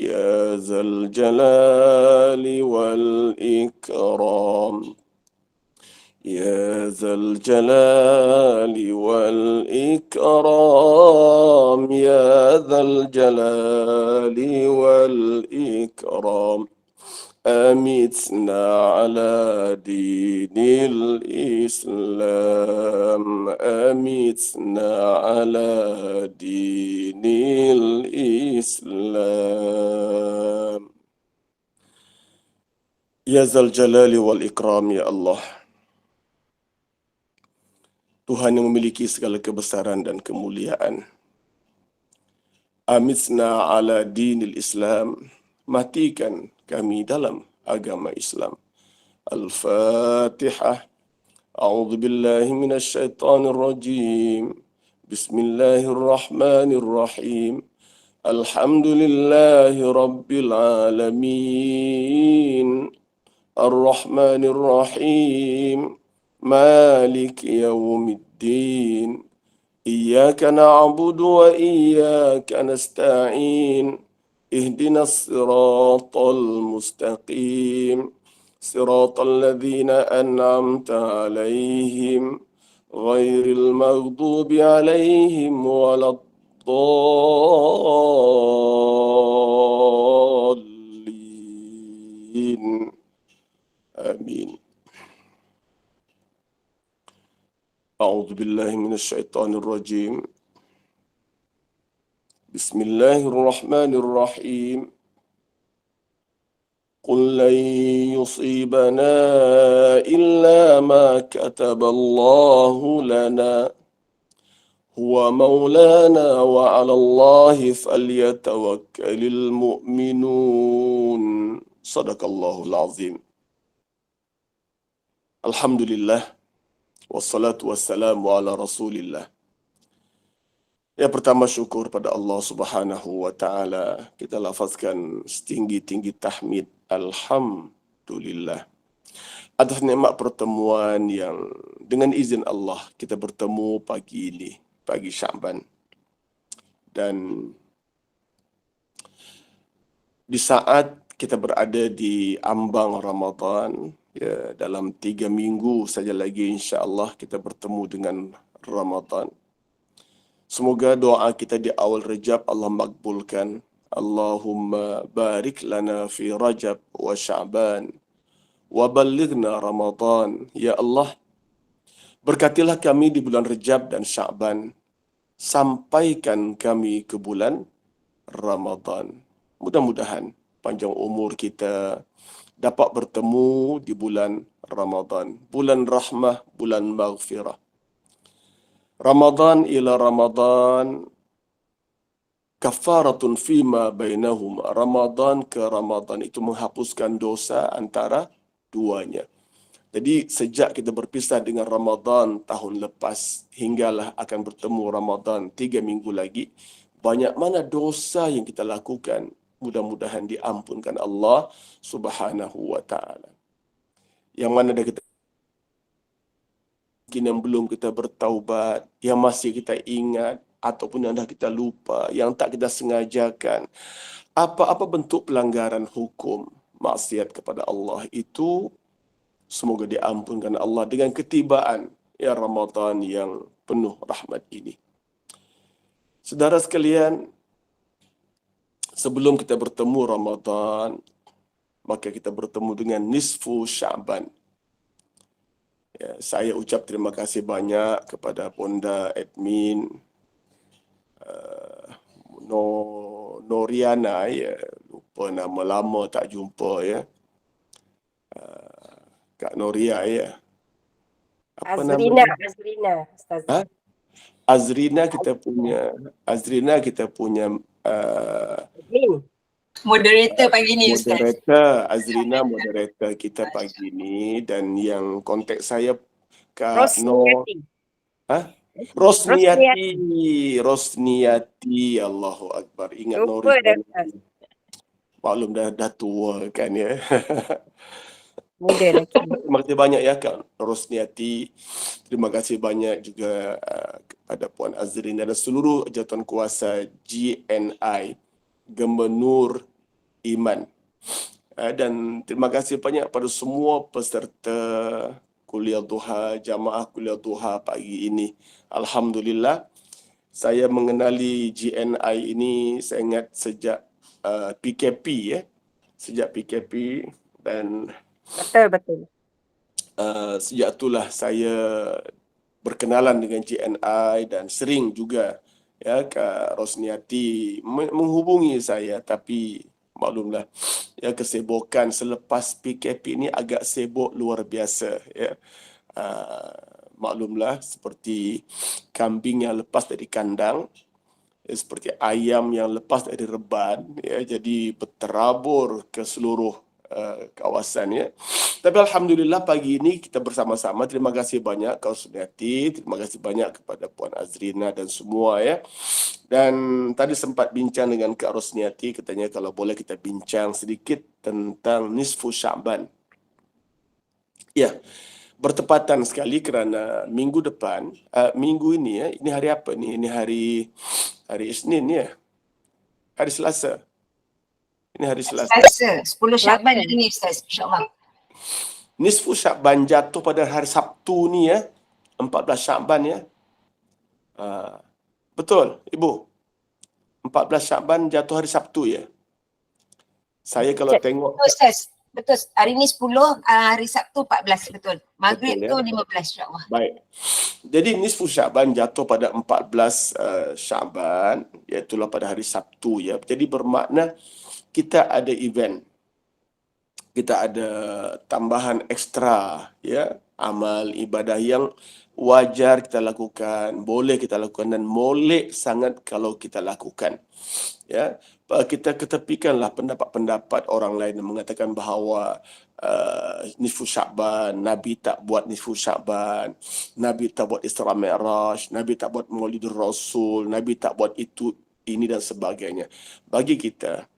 يا ذا الجلال والإكرام يا ذا الجلال والإكرام يا ذا الجلال والإكرام أمتنا على دين الإسلام أمتنا على دين الإسلام يا ذا الجلال والإكرام يا الله Tuhan yang memiliki segala kebesaran dan kemuliaan. Amitna ala dinil Islam. Matikan kami dalam agama Islam. Al-Fatihah. A'udzu billahi minasy syaithanir rajim. Bismillahirrahmanirrahim. Alhamdulillahi rabbil alamin. Ar-Rahmanir Rahim. مالك يوم الدين إياك نعبد وإياك نستعين اهدنا الصراط المستقيم صراط الذين أنعمت عليهم غير المغضوب عليهم ولا الضالين آمين أعوذ بالله من الشيطان الرجيم بسم الله الرحمن الرحيم قل لن يصيبنا إلا ما كتب الله لنا هو مولانا وعلى الله فليتوكل المؤمنون صدق الله العظيم الحمد لله wassalatu wassalamu ala rasulillah. Yang pertama syukur pada Allah Subhanahu wa taala. Kita lafazkan setinggi-tinggi tahmid alhamdulillah atas nikmat pertemuan yang dengan izin Allah kita bertemu pagi ini, pagi Syaban. Dan di saat kita berada di ambang Ramadan, ya, dalam 3 minggu saja lagi insya-Allah kita bertemu dengan Ramadan. Semoga doa kita di awal Rajab Allah makbulkan. Allahumma barik lana fi Rajab wa Sya'ban wa ballighna Ramadan. Ya Allah, berkatilah kami di bulan Rajab dan Sya'ban. Sampaikan kami ke bulan Ramadan. Mudah-mudahan panjang umur kita dapat bertemu di bulan Ramadan. Bulan rahmah, bulan maghfirah. Ramadan ila Ramadan kafaratun fima bainahum. Ramadan ke Ramadan itu menghapuskan dosa antara duanya. Jadi sejak kita berpisah dengan Ramadan tahun lepas, hinggalah akan bertemu Ramadan 3 minggu lagi, banyak mana dosa yang kita lakukan. Mudah-mudahan diampunkan Allah Subhanahu wa taala. Yang mana ada kita mungkin yang belum kita bertaubat, yang masih kita ingat ataupun yang dah kita lupa, yang tak kita sengajakan. Apa-apa bentuk pelanggaran hukum, maksiat kepada Allah itu semoga diampunkan Allah dengan ketibaan ya Ramadan yang penuh rahmat ini. Saudara sekalian, sebelum kita bertemu Ramadan, maka kita bertemu dengan nisfu Sya'ban. Ya, saya ucap terima kasih banyak kepada Ponda admin Noriana, ya, lupa nama lama tak jumpa ya. Kak Noria ya. Apa Azrina, nama? Azrina, Ustaz. Ha? Azrina kita punya Azrin. Moderator pagi ni Ustaz. moderator, Azrina moderator kita pagi ni, dan yang kontak saya Kak Rosniati. Rosniati, Allahu Akbar. Ingat Lupa dah, Ustaz. Maklum dah tua kan ya. Muda lagi. Terima kasih banyak ya Kak Rosniati. Terima kasih banyak juga kepada Puan Azrina dan seluruh jawatan kuasa GNI, Gemba Nur iman. Dan terima kasih banyak pada semua peserta kuliah duha, jamaah kuliah duha pagi ini. Alhamdulillah, saya mengenali GNI ini saya ingat sejak PKP ya. Sejak PKP dan Betul. sejak itulah saya berkenalan dengan GNI dan sering juga ya Kak Rosniati menghubungi saya, tapi maklumlah ya kesibukan selepas PKP ini agak sibuk luar biasa ya. Maklumlah seperti kambing yang lepas dari kandang, ya, seperti ayam yang lepas dari reban ya, jadi berterabur ke seluruh kawasan ya. Tapi alhamdulillah pagi ini kita bersama-sama. Terima kasih banyak Kak Sunyati, terima kasih banyak kepada Puan Azrina dan semua ya. Dan tadi sempat bincang dengan Kak Rosniati, katanya kalau boleh kita bincang sedikit tentang Nisfu Sya'ban. Ya, bertepatan sekali kerana minggu depan, minggu ini ya, ini hari apa ni? Ini hari Isnin ya. Hari Selasa. Ini hari Selasa. Selasa, 10 Syaban ini Ustaz, insyaAllah. Nisfu Sya'ban jatuh pada hari Sabtu ni ya, 14 Sya'ban ya. Betul, Ibu. 14 Sya'ban jatuh hari Sabtu ya. Saya kalau tengok Betul Ustaz, betul. Hari ni 10, hari Sabtu 14, betul. Maghrib Betul, ya. tu 15 insyaAllah. Baik. Jadi Nisfu Sya'ban jatuh pada 14 Sya'ban, iaitulah pada hari Sabtu ya. Jadi bermakna kita ada event. Kita ada tambahan ekstra ya, amal ibadah yang wajar kita lakukan, boleh kita lakukan dan molek sangat kalau kita lakukan. Ya, kita ketepikanlah pendapat-pendapat orang lain yang mengatakan bahawa Nisfu Sya'ban, Nabi tak buat Nisfu Sya'ban, Nabi tak buat Isra Mi'raj, Nabi tak buat Maulidur Rasul, Nabi tak buat itu, ini dan sebagainya. Bagi kita,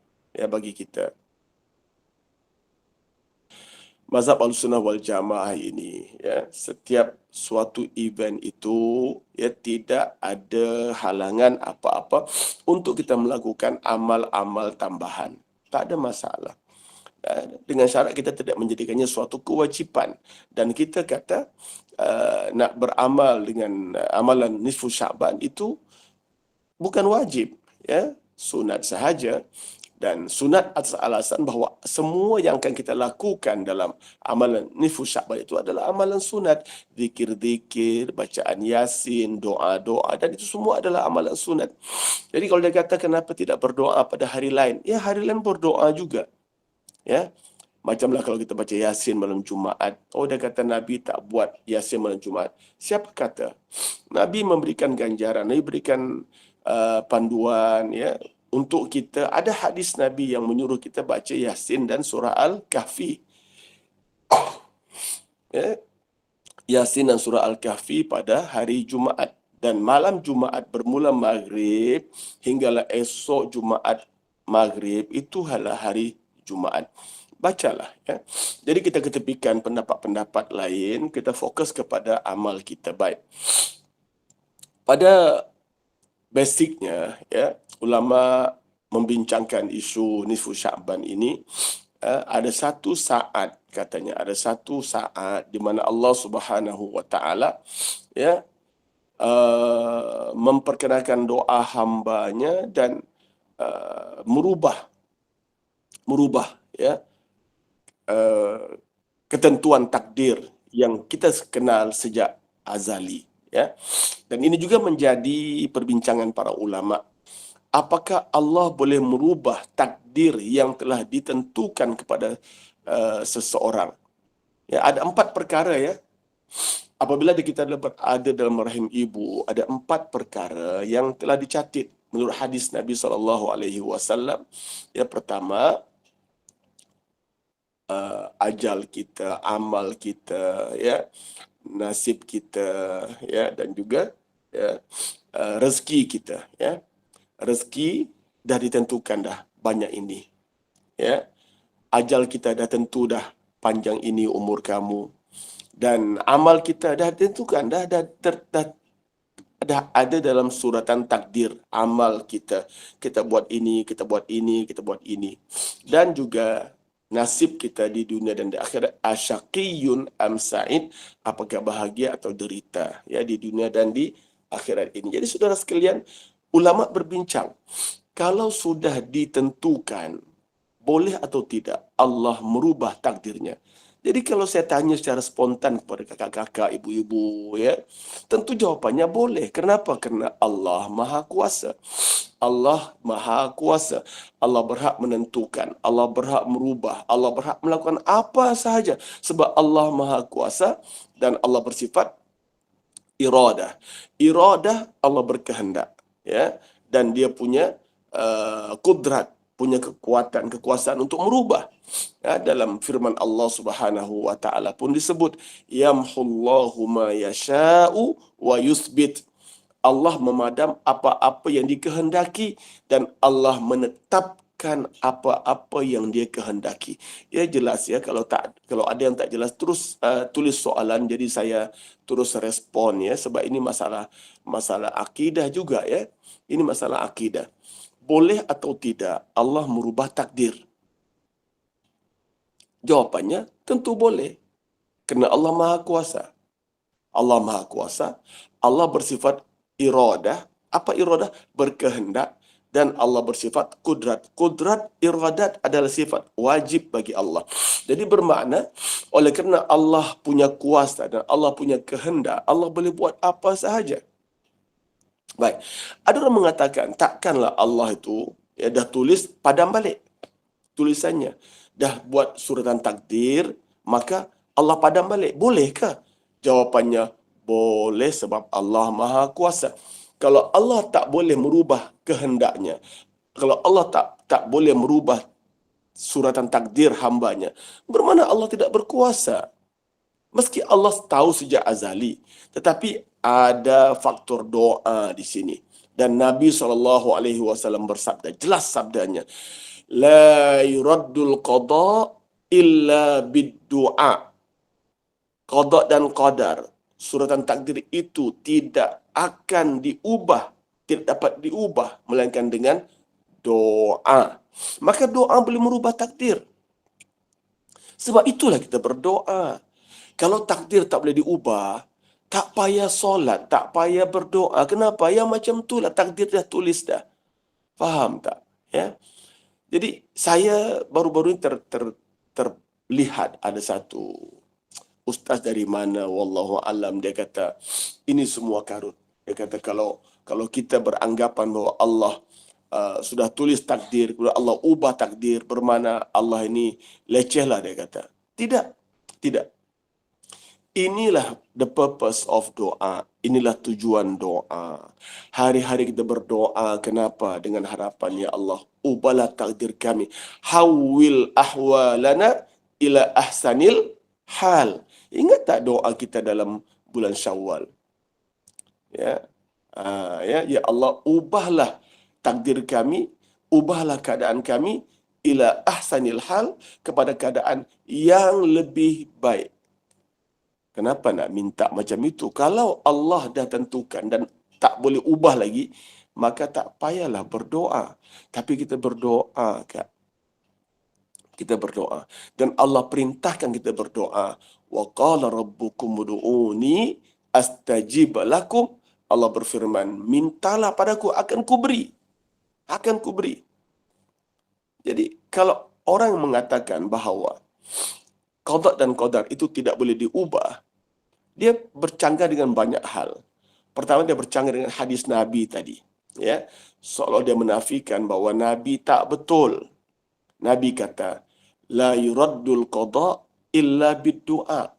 Mazhab Ahlussunnah wal Jamaah ini ya, setiap suatu event itu ya tidak ada halangan apa-apa untuk kita melakukan amal-amal tambahan. Tak ada masalah. Dengan syarat kita tidak menjadikannya suatu kewajipan, dan kita kata nak beramal dengan amalan Nisfu Sya'ban itu bukan wajib ya, sunat sahaja. Dan sunat atas alasan bahawa semua yang akan kita lakukan dalam amalan Nisfu Sya'ban itu adalah amalan sunat. Zikir-zikir, bacaan Yasin, doa-doa, dan itu semua adalah amalan sunat. Jadi kalau dia kata kenapa tidak berdoa pada hari lain? Ya, hari lain berdoa juga. Ya, macamlah kalau kita baca Yasin malam Jumaat. Oh, dia kata Nabi tak buat Yasin malam Jumaat. Siapa kata? Nabi memberikan ganjaran, Nabi berikan panduan ya untuk kita. Ada hadis Nabi yang menyuruh kita baca Yasin dan surah Al-Kahfi. Ya, Yasin dan surah Al-Kahfi pada hari Jumaat. Dan malam Jumaat bermula maghrib hinggalah esok Jumaat maghrib, itu adalah hari Jumaat. Bacalah ya. Jadi kita ketepikan pendapat-pendapat lain, kita fokus kepada amal kita. Baik. Pada basicnya ya, ulama membincangkan isu Nisfu Sya'ban ini. Ada satu saat, katanya ada satu saat di mana Allah Subhanahu wa taala ya memperkenalkan doa hambanya dan merubah ya ketentuan takdir yang kita kenal sejak azali ya. Dan ini juga menjadi perbincangan para ulama. Apakah Allah boleh merubah takdir yang telah ditentukan kepada seseorang? Ya, ada 4 perkara ya. Apabila kita berada dalam rahim ibu, ada 4 perkara yang telah dicatat menurut hadis Nabi SAW. Yang pertama, ajal kita, amal kita, ya, nasib kita, ya, dan juga ya, rezeki kita, ya. Rezeki dah ditentukan dah banyak ini, ya. Ajal kita dah tentu dah panjang ini umur kamu, dan amal kita dah ditentukan dah dah ada dalam suratan takdir amal kita. Kita buat ini, kita buat ini, kita buat ini. Dan juga nasib kita di dunia dan di akhirat, asyaqiyun am sa'id, apakah bahagia atau derita ya di dunia dan di akhirat ini. Jadi saudara sekalian, ulama berbincang, kalau sudah ditentukan boleh atau tidak Allah merubah takdirnya. Jadi kalau saya tanya secara spontan kepada kakak-kakak, ibu-ibu, ya, tentu jawabannya boleh. Kenapa? Kerana Allah Maha Kuasa. Allah Maha Kuasa. Allah berhak menentukan. Allah berhak merubah. Allah berhak melakukan apa sahaja. Sebab Allah Maha Kuasa dan Allah bersifat iradah. Iradah, Allah berkehendak. Ya, dan dia punya kudrat, punya kekuatan, kekuasaan untuk merubah. Ya, dalam firman Allah Subhanahu wa taala pun disebut yamhullahu ma yasha'u wa yuthbit. Allah memadam apa-apa yang dikehendaki dan Allah menetapkan apa-apa yang dia kehendaki. Ya jelas ya, kalau ada yang tak jelas terus tulis soalan, jadi saya terus respon ya, sebab ini masalah akidah juga ya. Ini masalah akidah. Boleh atau tidak Allah merubah takdir? Jawapannya tentu boleh. Kerana Allah Maha Kuasa. Allah Maha Kuasa. Allah bersifat iradah. Apa iradah? Berkehendak. Dan Allah bersifat kudrat. Kudrat, iradat adalah sifat wajib bagi Allah. Jadi bermakna, oleh kerana Allah punya kuasa dan Allah punya kehendak, Allah boleh buat apa sahaja. Baik, ada orang mengatakan, takkanlah Allah itu ya dah tulis padam balik tulisannya. Dah buat suratan takdir, maka Allah padam balik. Bolehkah? Jawapannya, boleh sebab Allah Maha Kuasa. Kalau Allah tak boleh merubah kehendaknya, kalau Allah tak boleh merubah suratan takdir hambanya, bermakna Allah tidak berkuasa. Meski Allah tahu sejak azali, tetapi ada faktor doa di sini. Dan Nabi SAW bersabda, jelas sabdanya, la yuraddul qada illa bid-du'a. Qada dan qadar, suratan takdir itu tidak akan diubah, tidak dapat diubah, melainkan dengan doa. Maka doa boleh merubah takdir. Sebab itulah kita berdoa. Kalau takdir tak boleh diubah, tak payah solat, tak payah berdoa. Kenapa? Ya macam itulah, takdir dah tulis dah. Faham tak? Ya. Jadi saya baru-baru ini terlihat ada satu ustaz dari mana, wallahu alam, dia kata ini semua karut. Dia kata kalau kita beranggapan bahawa Allah sudah tulis takdir, kemudian Allah ubah takdir, bermakna Allah ini leceh lah, dia kata. Tidak. Inilah the purpose of doa. Inilah tujuan doa. Hari-hari kita berdoa. Kenapa? Dengan harapan, ya Allah, ubahlah takdir kami. Hawwil ahwalana ila ahsanil hal. Ingat tak doa kita dalam bulan Syawal? Ya, ya Allah, ubahlah takdir kami, ubahlah keadaan kami ila ahsanil hal, kepada keadaan yang lebih baik. Kenapa nak minta macam itu? Kalau Allah dah tentukan dan tak boleh ubah lagi, maka tak payahlah berdoa. Tapi kita berdoa, Kak. Kita berdoa. Dan Allah perintahkan kita berdoa. Wa qala rabbukum ud'uni astajib lakum. Allah berfirman, mintalah padaku, akan kuberi. Akan kuberi. Jadi, kalau orang mengatakan bahawa qada dan qadar itu tidak boleh diubah, dia bercanggah dengan banyak hal. Pertama, dia bercanggah dengan hadis Nabi tadi. Ya, seolah dia menafikan bahawa Nabi tak betul. Nabi kata, la yuraddul qada illa bid-du'a.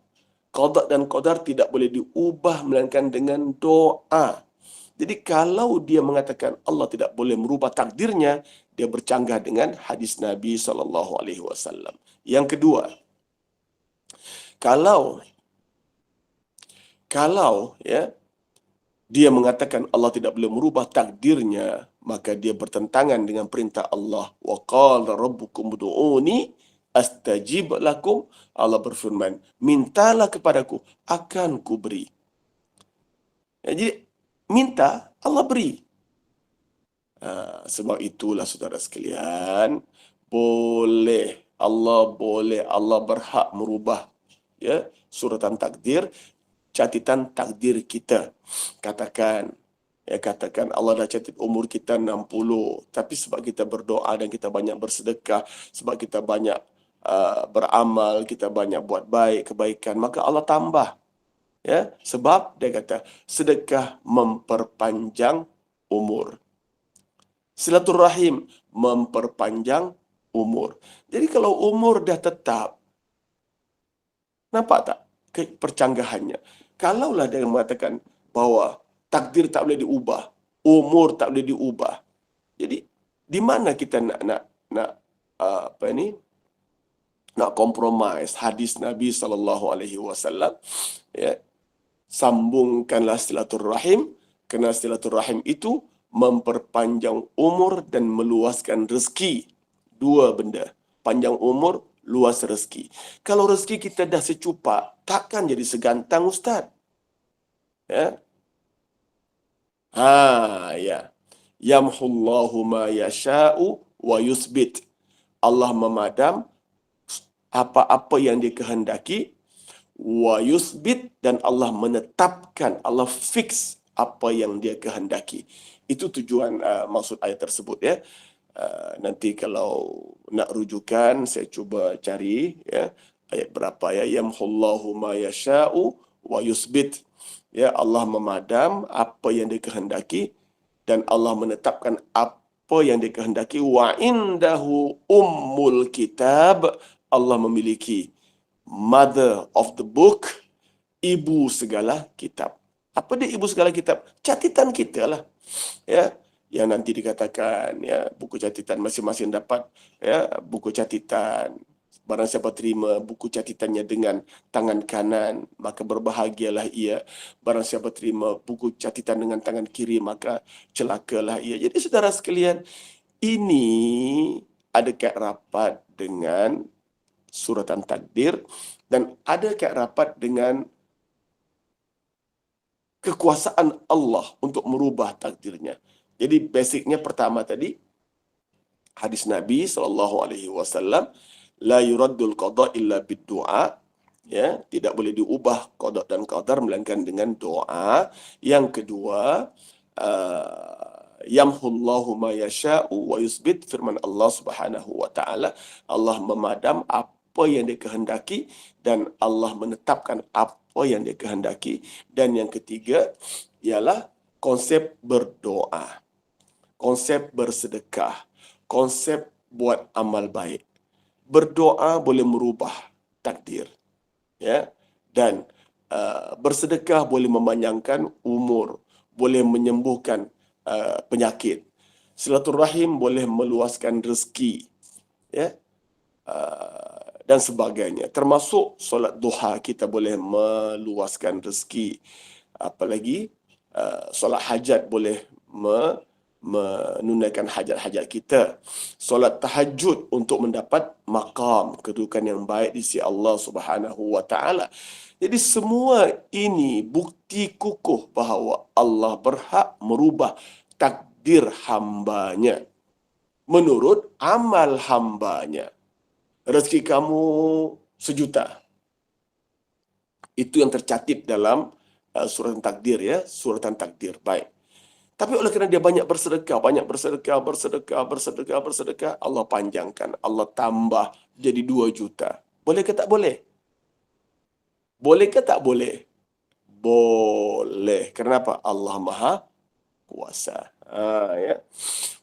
Qada dan qadar tidak boleh diubah melainkan dengan doa. Jadi kalau dia mengatakan Allah tidak boleh merubah takdirnya, dia bercanggah dengan hadis Nabi SAW. Yang kedua, kalau ya dia mengatakan Allah tidak boleh merubah takdirnya, maka dia bertentangan dengan perintah Allah. Wa qala rabbukum ud'uni astajib lakum. Allah berfirman, mintalah kepadaku, akan kuberi. Ya, jadi minta, Allah beri. Sebab itulah saudara sekalian, Allah berhak merubah ya suratan takdir, catatan takdir kita. Katakan Allah dah catat umur kita 60, tapi sebab kita berdoa dan kita banyak bersedekah, sebab kita banyak beramal, kita banyak buat baik, kebaikan, maka Allah tambah. Ya, sebab dia kata sedekah memperpanjang umur. Silaturahim memperpanjang umur. Jadi kalau umur dah tetap, nampak tak percanggahannya? Kalaulah dia mengatakan bahawa takdir tak boleh diubah, umur tak boleh diubah. Jadi di mana kita nak compromise hadis Nabi SAW? Ya, sambungkanlah silaturahim, kerana silaturahim itu memperpanjang umur dan meluaskan rezeki. Dua benda, panjang umur, luas rezeki. Kalau rezeki kita dah secupak, takkan jadi segantang Ustaz. Ya. Ya. Yamhullahu ma yasha'u wa yusbit. Allah memadam apa-apa yang dia kehendaki, wa yusbit, dan Allah menetapkan, Allah fix apa yang dia kehendaki. Itu tujuan maksud ayat tersebut ya. Nanti kalau nak rujukan saya cuba cari ya ayat berapa ya. Yamhullahu ma yasha'u wa yusbit. Ya, Allah memadam apa yang dia kehendaki dan Allah menetapkan apa yang dia kehendaki. Wa indahu ummul kitab. Allah memiliki mother of the book, ibu segala kitab. Apa dia ibu segala kitab? Catatan kita lah. Ya, yang nanti dikatakan ya buku catatan masing-masing dapat ya buku catatan. Barang siapa terima buku catatannya dengan tangan kanan, maka berbahagialah ia. Barang siapa terima buku catatan dengan tangan kiri, maka celakalah ia. Jadi saudara sekalian, ini ada kait rapat dengan suratan takdir dan ada kait rapat dengan kekuasaan Allah untuk merubah takdirnya. Jadi basicnya pertama tadi hadis Nabi SAW, la yuraddul qada illa bid-du'a. Ya, tidak boleh diubah qada dan qadar melainkan dengan doa. Yang kedua, yamhullahu ma yasha'u wa yusbit, firman Allah Subhanahu wa taala, Allah memadam apa yang dia kehendaki dan Allah menetapkan apa yang dia kehendaki. Dan yang ketiga ialah konsep berdoa, konsep bersedekah, konsep buat amal baik. Berdoa boleh merubah takdir, ya, dan bersedekah boleh memanjangkan umur, boleh menyembuhkan penyakit. Silaturahim boleh meluaskan rezeki, ya, dan sebagainya. Termasuk solat duha kita boleh meluaskan rezeki. Apalagi solat hajat boleh menunaikan hajat-hajat kita. Solat tahajud untuk mendapat maqam, kedudukan yang baik di sisi Allah Subhanahu wa taala. Jadi semua ini bukti kukuh bahawa Allah berhak merubah takdir hambanya menurut amal hambanya. Rezeki kamu 1 juta. Itu yang tercatip dalam suratan takdir ya, suratan takdir. Baik. Tapi oleh kerana dia banyak bersedekah, Allah panjangkan, Allah tambah jadi 2 juta. Boleh ke tak boleh? Boleh ke tak boleh? Boleh. Kenapa? Allah Maha Kuasa. Ya.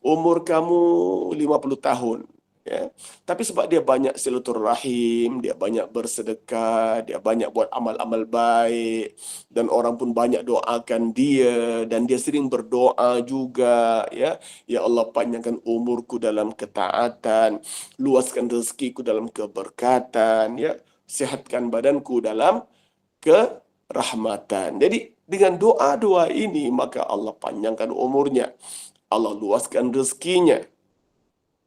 Umur kamu 50 tahun. Ya. Tapi sebab dia banyak silaturahim, dia banyak bersedekah, dia banyak buat amal-amal baik, dan orang pun banyak doakan dia, dan dia sering berdoa juga, ya Allah panjangkan umurku dalam ketaatan, luaskan rezekiku dalam keberkatan, ya, sihatkan badanku dalam kerahmatan. Jadi dengan doa-doa ini maka Allah panjangkan umurnya, Allah luaskan rezekinya.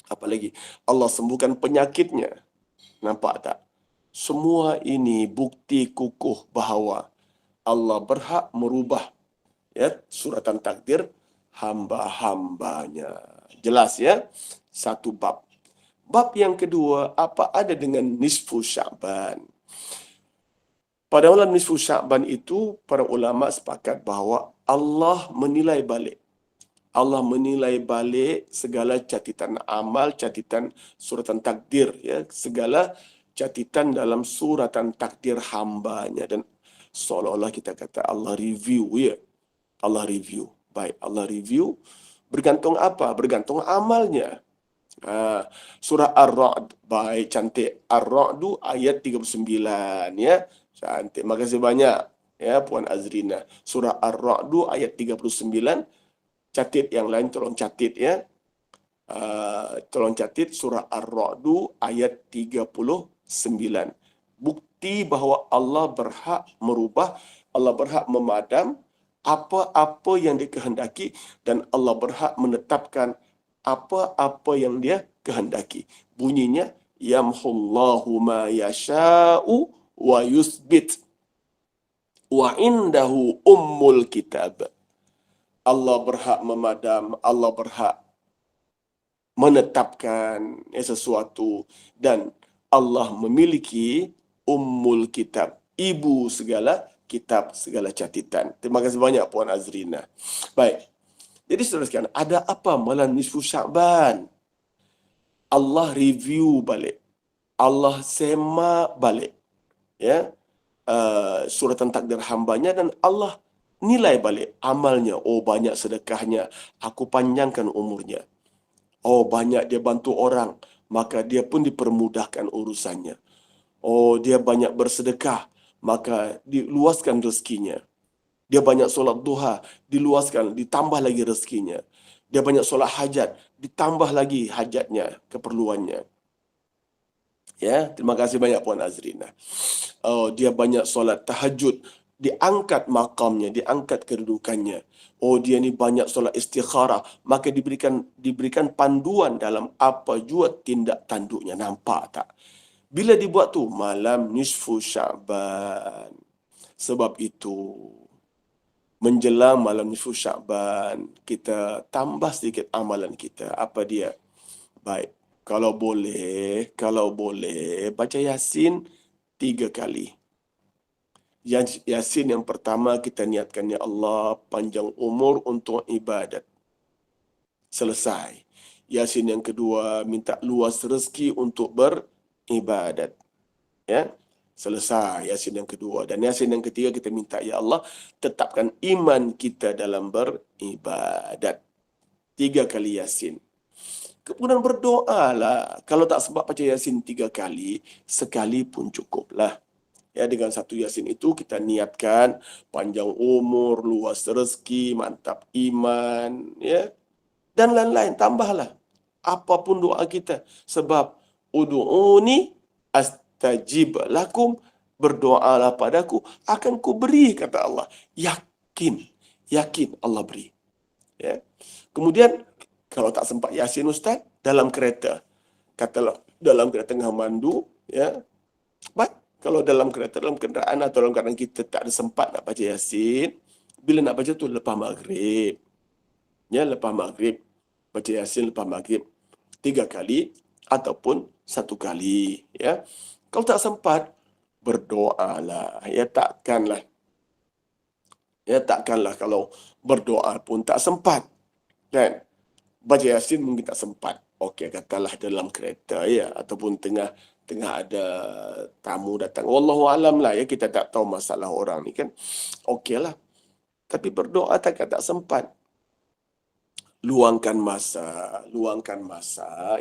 Apalagi Allah sembuhkan penyakitnya. Nampak tak? Semua ini bukti kukuh bahawa Allah berhak merubah Ya, suratan takdir hamba-hambanya. Jelas ya? Satu bab. Bab yang kedua, apa ada dengan nisfu Sya'ban? Pada malam nisfu Sya'ban itu, para ulama sepakat bahawa Allah menilai balik. Allah menilai balik segala catatan amal, catatan suratan takdir, ya, segala catatan dalam suratan takdir hambanya. Dan seolah-olah kita kata Allah review, ya. Allah review. Baik, Allah review. Bergantung apa? Bergantung amalnya. Surah Ar-Ra'd. Baik, cantik. Ar-Ra'du ayat 39, ya. Cantik. Makasih banyak, ya, Puan Azrina. Surah Ar-Ra'du ayat 39. Catit yang lain tolong catit, ya. Tolong catit surah Ar-Ra'du ayat 39. Bukti bahawa Allah berhak merubah, Allah berhak memadam apa-apa yang dikehendaki dan Allah berhak menetapkan apa-apa yang dia kehendaki. Bunyinya yamhullahu ma yasha'u wa yusbit wa indahu ummul kitab. Allah berhak memadam, Allah berhak menetapkan sesuatu dan Allah memiliki ummul kitab, ibu segala kitab, segala catatan. Terima kasih banyak Puan Azrina. Baik. Jadi saudara sekalian, ada apa malam nisfu Sya'ban? Allah review balik. Allah semak balik. Ya. Suratan takdir hambanya dan Allah nilai balik amalnya. Oh, banyak sedekahnya, aku panjangkan umurnya. Oh, banyak dia bantu orang, maka dia pun dipermudahkan urusannya. Oh, dia banyak bersedekah, maka diluaskan rezekinya. Dia banyak solat duha, diluaskan, ditambah lagi rezekinya. Dia banyak solat hajat, ditambah lagi hajatnya, keperluannya. Ya, terima kasih banyak Puan Azrina. Oh, dia banyak solat tahajud, diangkat makamnya, diangkat kedudukannya. Oh, dia ni banyak solat istikharah, maka diberikan panduan dalam apa jua tindak tanduknya. Nampak tak? Bila dibuat tu malam nisfu Sya'ban. Sebab itu menjelang malam nisfu Sya'ban, kita tambah sedikit amalan kita. Apa dia? Baik. Kalau boleh, baca Yasin 3 kali. Yasin yang pertama kita niatkan, ya Allah, panjang umur untuk ibadat. Selesai. Yasin yang kedua, minta luas rezeki untuk beribadat. Ya, selesai Yasin yang kedua. Dan Yasin yang ketiga kita minta, ya Allah, tetapkan iman kita dalam beribadat. 3 kali Yasin. Kemudian berdoalah. Kalau tak sempat baca Yasin 3 kali, sekali pun cukuplah. Ya, dengan satu Yasin itu kita niatkan panjang umur, luas rezeki, mantap iman, ya. Dan lain-lain, tambahlah. Apapun doa kita. Sebab ud'uni astajib lakum, berdoalah padaku, akan ku beri, kata Allah. Yakin Allah beri. Ya. Kemudian kalau tak sempat Yasin Ustaz, dalam kereta. Katalah dalam kereta tengah mandu, ya. Baik, kalau dalam kereta, dalam kenderaan atau dalam keadaan kita tak ada sempat nak baca Yasin, bila nak baca tu lepas maghrib. Ya, lepas maghrib. Baca Yasin lepas maghrib 3 kali ataupun 1 kali, ya. Kalau tak sempat, berdoalah. Ya, takkanlah kalau berdoa pun tak sempat. Kan? Baca Yasin mungkin tak sempat. Okey, katalah dalam kereta, ya, ataupun tengah ada tamu datang. Wallahu alam lah, ya, kita tak tahu masalah orang ni kan. Okeylah. Tapi berdoa tak sempat. Luangkan masa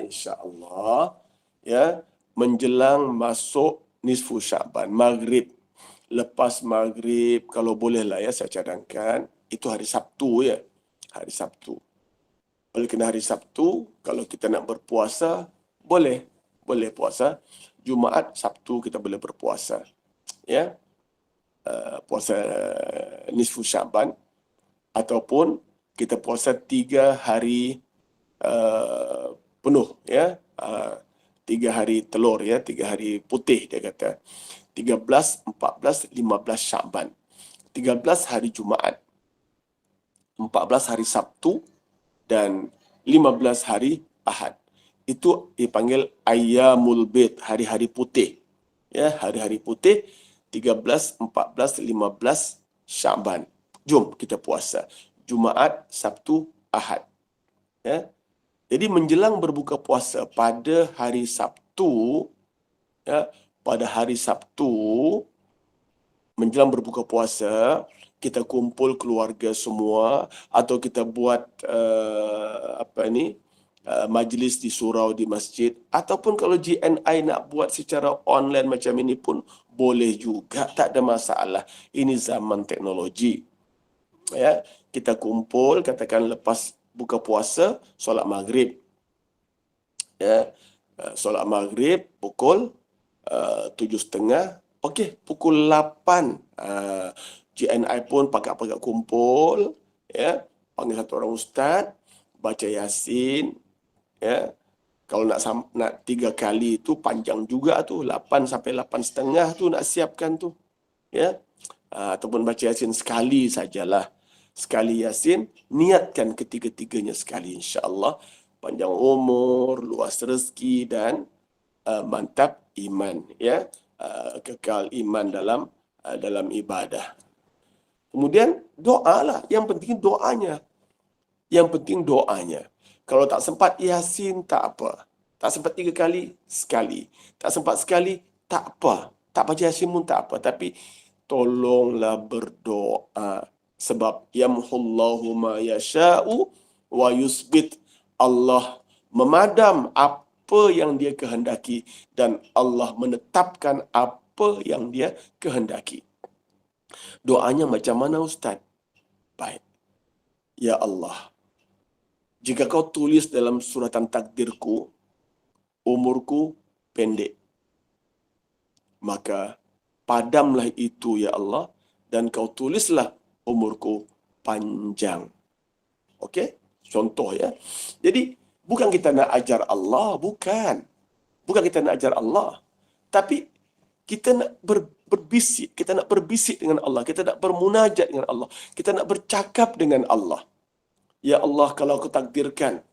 insya-Allah, ya, menjelang masuk nisfu Sya'ban, maghrib. Lepas maghrib, kalau bolehlah, ya, saya cadangkan itu hari Sabtu, ya. Hari Sabtu. Oleh kerana hari Sabtu, kalau kita nak berpuasa, boleh puasa. Jumaat, Sabtu kita boleh berpuasa. Ya. Puasa nisfu Sya'ban. Ataupun kita puasa 3 hari penuh, ya. 3 hari telur, ya, 3 hari putih dia kata. 13, 14, 15 Sya'ban. 13 hari Jumaat. 14 hari Sabtu dan 15 hari Ahad. Itu dipanggil Ayyamul Bid, hari-hari putih. Ya, hari-hari putih 13, 14, 15 Syaban. Jom kita puasa. Jumaat, Sabtu, Ahad. Ya. Jadi menjelang berbuka puasa pada hari Sabtu, ya, pada hari Sabtu menjelang berbuka puasa, kita kumpul keluarga semua atau kita buat majlis di surau di masjid, ataupun kalau GNI nak buat secara online macam ini pun boleh juga, tak ada masalah. Ini zaman teknologi. Ya, kita kumpul katakan lepas buka puasa, solat maghrib. Ya, solat maghrib pukul 7.30. Okey, pukul 8 GNI pun pakat-pakat kumpul, ya, panggil satu orang ustaz, baca Yasin, ya. Kalau nak 3 kali tu panjang juga tu, 8 sampai 8.30 tu nak siapkan tu, ya. Ataupun baca Yasin sekali sajalah. Sekali Yasin, niatkan ketiga-tiganya sekali, insya-Allah. Panjang umur, luas rezeki dan mantap iman, ya. Kekal iman dalam ibadah. Kemudian doalah, yang penting doanya. Yang penting doanya. Kalau tak sempat Yasin, tak apa. Tak sempat 3 kali, sekali. Tak sempat sekali, tak apa. Tak baca Yasin pun tak apa. Tapi tolonglah berdoa. Sebab yamhullahu ma yasha'u wa yusbit. Allah memadam apa yang dia kehendaki dan Allah menetapkan apa yang dia kehendaki. Doanya macam mana, Ustaz? Baik. Ya Allah, jika kau tulis dalam suratan takdirku, umurku pendek, maka padamlah itu ya Allah, dan kau tulislah umurku panjang. Okey? Contoh ya. Jadi, bukan kita nak ajar Allah, bukan. Bukan kita nak ajar Allah. Tapi, kita nak berbisik, kita nak berbisik dengan Allah, kita nak bermunajat dengan Allah, kita nak bercakap dengan Allah. Ya Allah, kalau kau takdirkan,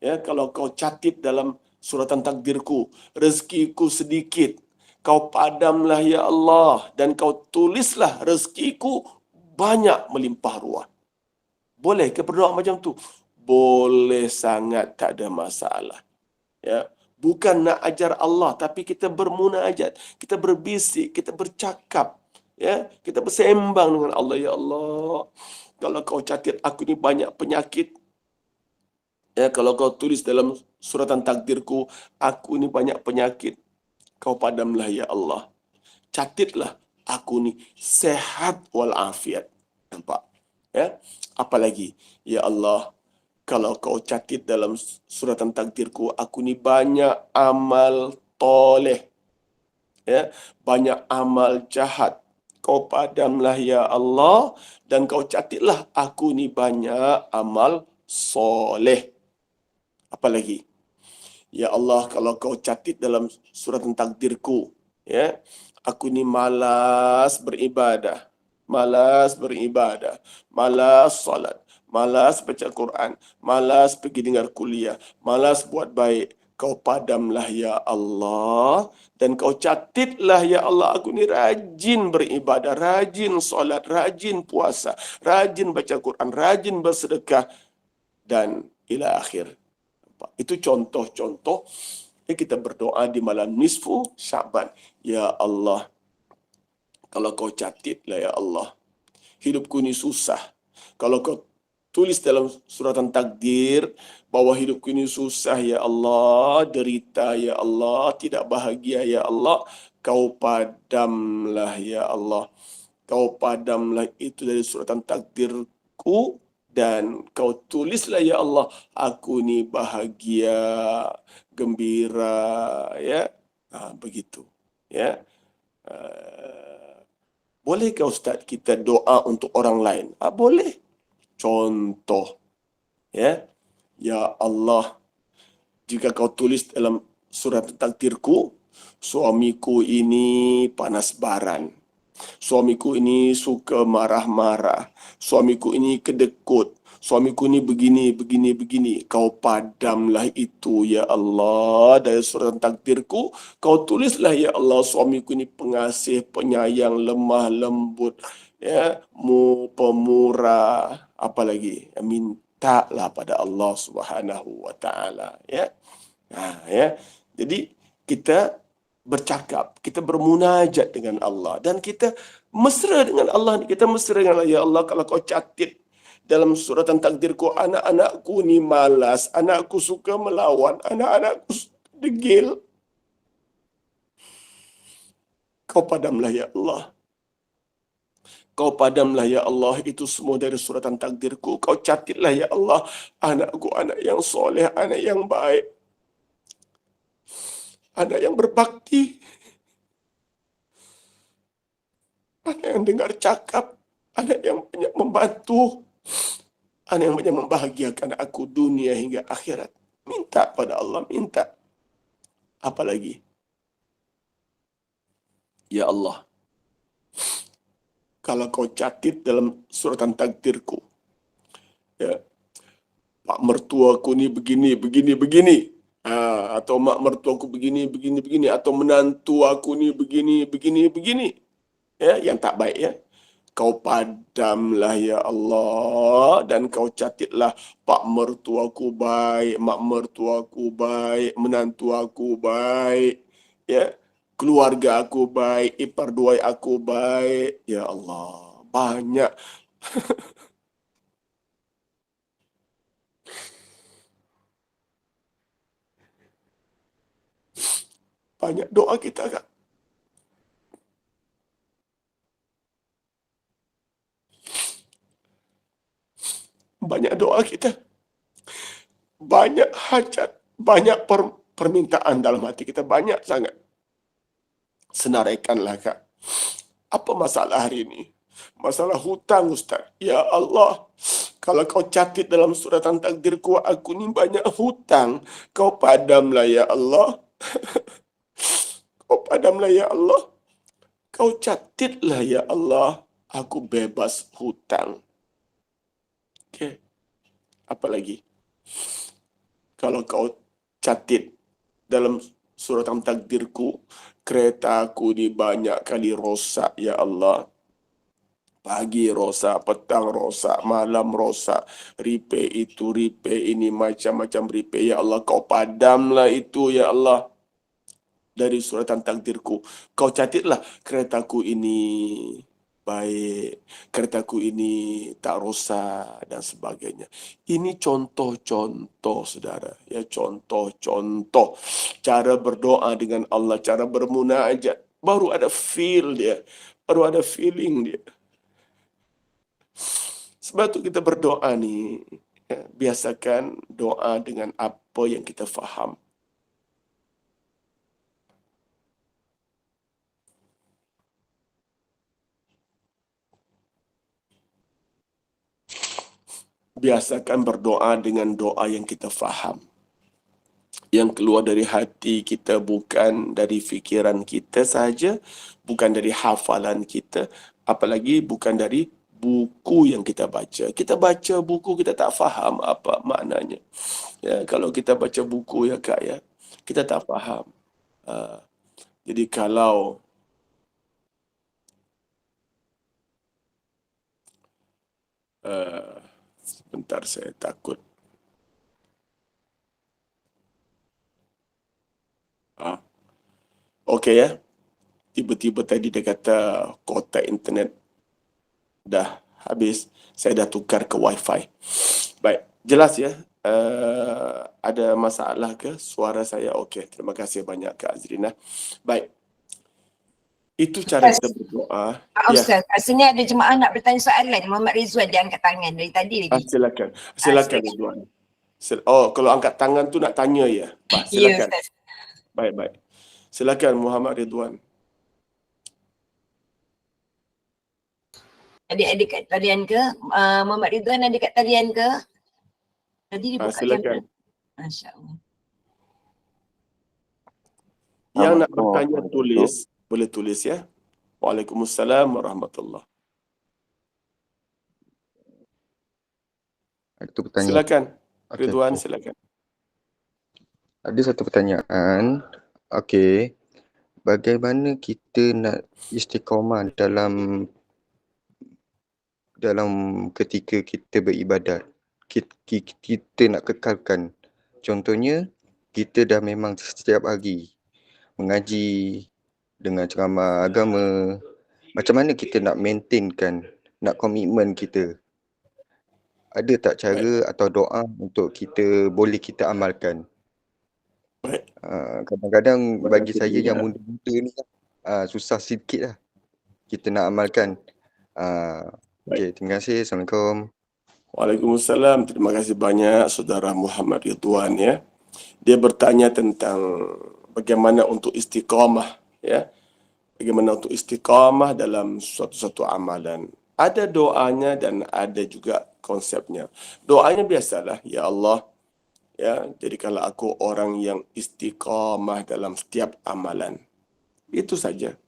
ya, kalau kau catit dalam suratan takdirku, rezekiku sedikit, kau padamlah ya Allah, dan kau tulislah rezekiku banyak melimpah ruah. Boleh ke berdoa macam tu? Boleh sangat, tak ada masalah. Ya, bukan nak ajar Allah, tapi kita bermunajat, kita berbisik, kita bercakap, ya, kita bersembang dengan Allah. Ya Allah, kalau kau catat aku ni banyak penyakit, ya, kalau kau tulis dalam suratan takdirku, aku ni banyak penyakit, kau padamlah ya Allah. Catatlah aku ni sehat walafiat. Nampak? Ya? Apa lagi? Ya Allah, kalau kau catat dalam suratan takdirku, aku ni banyak amal toleh, ya, banyak amal jahat. Kau padamlah ya Allah, dan kau catatlah aku ni banyak amal soleh. Apa lagi? Ya Allah, kalau kau catat dalam suratan takdirku, ya, aku ni malas beribadah, malas solat, malas baca Quran, malas pergi dengar kuliah, malas buat baik. Kau padamlah ya Allah, dan kau catatlah ya Allah, aku ni rajin beribadah, rajin solat, rajin puasa, rajin baca Quran, rajin bersedekah, dan ila akhir. Itu contoh-contoh kita berdoa di malam nisfu Syaban. Ya Allah, kalau kau catatlah ya Allah, hidupku ni susah. Kalau kau tulis dalam suratan takdir bahwa hidupku ini susah ya Allah, derita ya Allah, tidak bahagia ya Allah, kau padamlah ya Allah. Kau padamlah itu dari suratan takdirku, dan kau tulislah ya Allah, aku ni bahagia, gembira, ya. Begitu, ya. Bolehkah Ustaz kita doa untuk orang lain? Boleh. Contoh, ya. Ya Allah, jika kau tulis dalam surat takdirku, suamiku ini panas baran, suamiku ini suka marah-marah, suamiku ini kedekut, suamiku ni begini. Kau padamlah itu ya Allah dari suratan takdirku. Kau tulislah ya Allah suamiku ni pengasih, penyayang, lemah lembut, ya, pemurah, apa lagi? Mintalah pada Allah Subhanahu wa taala, ya. Ya. Jadi kita bercakap, kita bermunajat dengan Allah dan kita mesra dengan Allah. Kita mesra dengan Allah. Ya Allah, kalau kau catit dalam suratan takdirku, anak-anakku ni malas, anakku suka melawan, anak-anakku degil, kau padamlah ya Allah. Kau padamlah ya Allah itu semua dari suratan takdirku. Kau catitlah ya Allah anakku, anak yang soleh, anak yang baik, anak yang berbakti, anak yang dengar cakap, anak yang banyak membantu, anak yang banyak membahagiakan aku dunia hingga akhirat. Minta pada Allah, minta. Apa lagi? Ya Allah, kalau kau catit dalam suratan takdirku, ya, pak mertuaku ni begini. Atau mak mertuaku begini, atau menantu aku ni begini. Ya, yang tak baik, ya. Kau padamlah ya Allah dan kau catitlah pak mertuaku baik, mak mertuaku baik, menantu aku baik, ya, keluarga aku baik, ipar dua aku baik. Ya Allah, banyak banyak doa kita, Kak. Banyak doa kita, banyak hajat, banyak permintaan dalam hati kita, banyak sangat. Senaraikanlah, Kak. Apa masalah hari ini? Masalah hutang, Ustaz. Ya Allah, kalau kau catit dalam suratan takdirku, aku ni banyak hutang. Kau padamlah ya Allah. Kau padamlah ya Allah. Kau catitlah ya Allah. Aku bebas hutang. Okey. Apa lagi? Kalau kau catit dalam suratan takdirku, keretaku ni banyak kali rosak ya Allah. Pagi rosak, petang rosak, malam rosak, repair itu, repair ini, macam-macam repair. Ya Allah, kau padamlah itu ya Allah dari suratan takdirku. Kau catitlah keretaku ini baik, keretaku ini tak rosak dan sebagainya. Ini contoh-contoh, saudara. Ya, contoh-contoh cara berdoa dengan Allah, cara bermunajat. Baru ada feel dia, baru ada feeling dia. Sebab itu kita berdoa ni, ya, biasakan doa dengan apa yang kita faham. Biasakan berdoa dengan doa yang kita faham. Yang keluar dari hati kita, bukan dari fikiran kita saja, bukan dari hafalan kita, apalagi bukan dari buku yang kita baca. Kita baca buku, kita tak faham apa maknanya. Ya, kalau kita baca buku, ya Kak, ya, kita tak faham. Jadi kalau sebentar, saya takut. Okey, ya. Tiba-tiba tadi dia kata kotak internet dah habis. Saya dah tukar ke Wi-Fi. Baik, jelas ya. Ada masalah ke suara saya? Okey, terima kasih banyak Kak Azrina. Baik. Itu cara kita berdoa. Maaf Ustaz, rasanya ada jemaah nak bertanya soalan. Muhammad Rizwan dia angkat tangan dari tadi lagi. Silakan. Silakan Rizwan. Oh, kalau angkat tangan tu nak tanya ya? Ya Silakan. Ustaz. Baik. Silakan Muhammad Ridwan. Adik-adik kat talian ke? Muhammad Ridwan ada kat talian ke? Tadi dia buka kamera. Silakan. Masya-Allah. Yang nak bertanya tulis, boleh tulis ya. Waalaikumsalam warahmatullahi. Satu pertanyaan. Silakan. Okey, Ridwan, okey. silakan. Ada satu pertanyaan. Okey. Bagaimana kita nak istiqamah dalam ketika kita beribadat? Kita nak kekalkan. Contohnya, kita dah memang setiap hari mengaji dengan ceramah agama. Macam mana kita nak maintainkan, nak komitmen kita? Ada tak cara atau doa untuk boleh kita amalkan? Baik. Kadang-kadang bagi saya yang muda-muda ni susah sikit lah kita nak amalkan. Okey, terima kasih. Assalamualaikum. Waalaikumsalam. Terima kasih banyak saudara Muhammad Ridwan ya. Dia bertanya tentang bagaimana untuk istiqamah ya. Bagaimana untuk istiqamah dalam suatu amalan. Ada doanya dan ada juga konsepnya. Doanya biasalah, ya Allah, ya, jadikanlah aku orang yang istiqamah dalam setiap amalan. Itu saja.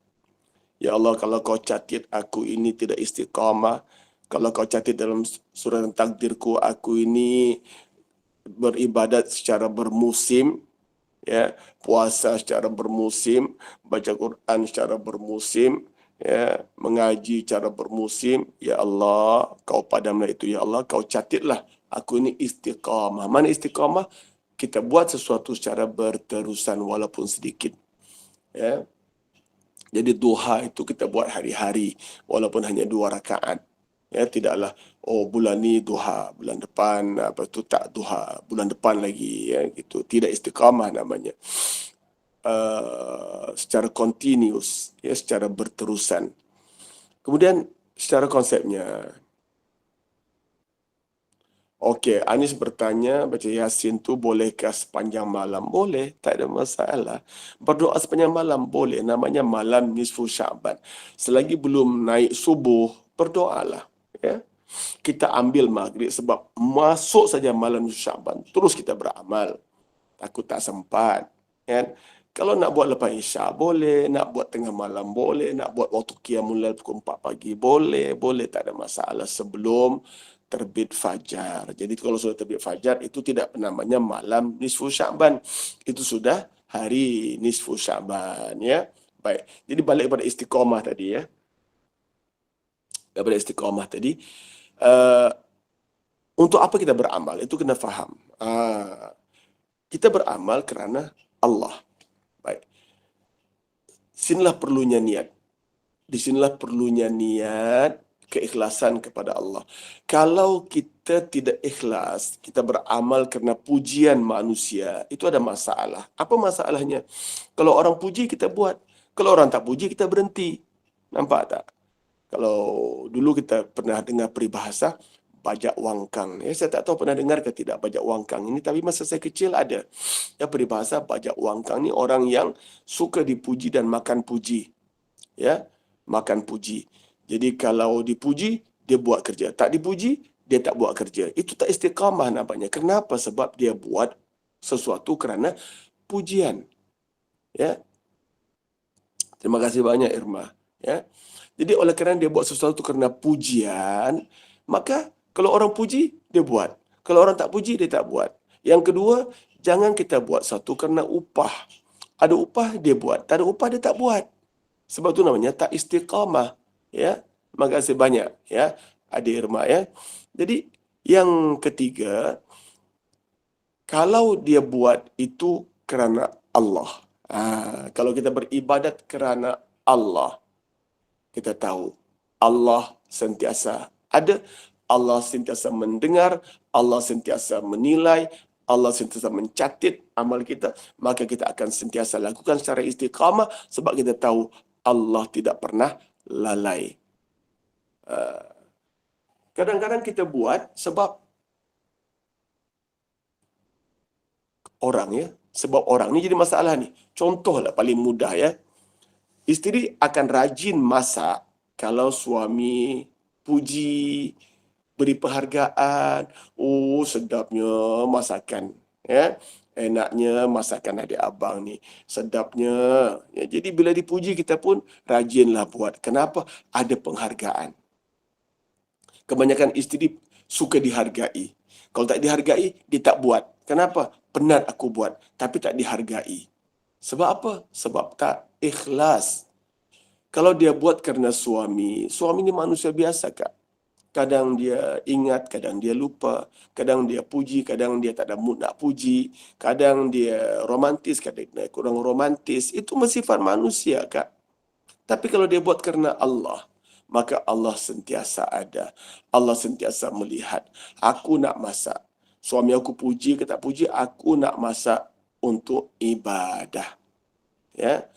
Ya Allah, kalau kau catat aku ini tidak istiqamah, kalau kau catat dalam surat takdirku aku ini beribadat secara bermusim, ya, puasa secara bermusim, baca Quran secara bermusim, ya, mengaji secara bermusim, ya Allah, kau padamlah itu, ya Allah, kau catatlah aku ini istiqamah. Mana istiqamah? Kita buat sesuatu secara berterusan walaupun sedikit, ya. Jadi duha itu kita buat hari-hari walaupun hanya 2 rakaat. Ya, tidaklah bulan ni duha, bulan depan apa tu tak duha, bulan depan lagi ya gitu. Tidak istiqamah namanya. Secara continuous ya, secara berterusan. Kemudian secara konsepnya. Okey, Anis bertanya, baca Yasin tu bolehkah sepanjang malam? Boleh, tak ada masalah. Berdoa sepanjang malam boleh, namanya malam nisfu Syaban. Selagi belum naik subuh, berdoalah, ya. Kita ambil maghrib sebab masuk saja malam nisfu Syaban, terus kita beramal. Takut tak sempat, kan? Kalau nak buat lepas Isya boleh, nak buat tengah malam boleh, nak buat waktu qiyamul lail pukul 4 pagi boleh, tak ada masalah sebelum terbit fajar. Jadi kalau sudah terbit fajar itu tidak namanya malam nisfu Syaban. Itu sudah hari nisfu Syaban ya. Baik. Jadi balik kepada istiqamah tadi ya. Daripada istiqamah tadi untuk apa kita beramal? Itu kena faham. Kita beramal kerana Allah. Baik. Sinilah perlunya niat. Di sinilah perlunya niat, keikhlasan kepada Allah. Kalau kita tidak ikhlas, kita beramal kerana pujian manusia, itu ada masalah. Apa masalahnya? Kalau orang puji, kita buat. Kalau orang tak puji, kita berhenti. Nampak tak? Kalau dulu kita pernah dengar peribahasa, bajak wangkang. Ya, saya tak tahu pernah dengar ke tidak bajak wangkang ini, tapi masa saya kecil ada. Ya, peribahasa bajak wangkang ni orang yang suka dipuji dan makan puji. Ya, makan puji. Jadi kalau dipuji, dia buat kerja. Tak dipuji, dia tak buat kerja. Itu tak istiqamah namanya. Kenapa? Sebab dia buat sesuatu kerana pujian. Ya. Terima kasih banyak Irma. Ya. Jadi oleh kerana dia buat sesuatu kerana pujian, maka kalau orang puji, dia buat. Kalau orang tak puji, dia tak buat. Yang kedua, jangan kita buat satu kerana upah. Ada upah, dia buat. Tak ada upah, dia tak buat. Sebab tu namanya tak istiqamah. Ya. Terima kasih banyak. Ya. Adik Irma. Ya. Jadi yang ketiga, kalau dia buat itu kerana Allah. Kalau kita beribadat kerana Allah, kita tahu Allah sentiasa ada, Allah sentiasa mendengar, Allah sentiasa menilai, Allah sentiasa mencatat amal kita, maka kita akan sentiasa lakukan secara istiqamah sebab kita tahu Allah tidak pernah lalai. Kadang-kadang kita buat sebab orang ya, sebab orang ni jadi masalah ni. Contohlah paling mudah ya. Isteri akan rajin masak kalau suami puji, beri penghargaan. Oh, sedapnya masakan. Ya. Enaknya masakan adik abang ni. Sedapnya. Ya, jadi bila dipuji kita pun rajinlah buat. Kenapa? Ada penghargaan. Kebanyakan isteri suka dihargai. Kalau tak dihargai, dia tak buat. Kenapa? Penat aku buat, tapi tak dihargai. Sebab apa? Sebab tak ikhlas. Kalau dia buat kerana suami ni manusia biasa, Kak. Kadang dia ingat, kadang dia lupa. Kadang dia puji, kadang dia tak ada mood nak puji. Kadang dia romantis, kadang dia kurang romantis. Itu sifat manusia, Kak. Tapi kalau dia buat kerana Allah, maka Allah sentiasa ada. Allah sentiasa melihat. Aku nak masak. Suami aku puji ke tak puji, aku nak masak untuk ibadah. Ya.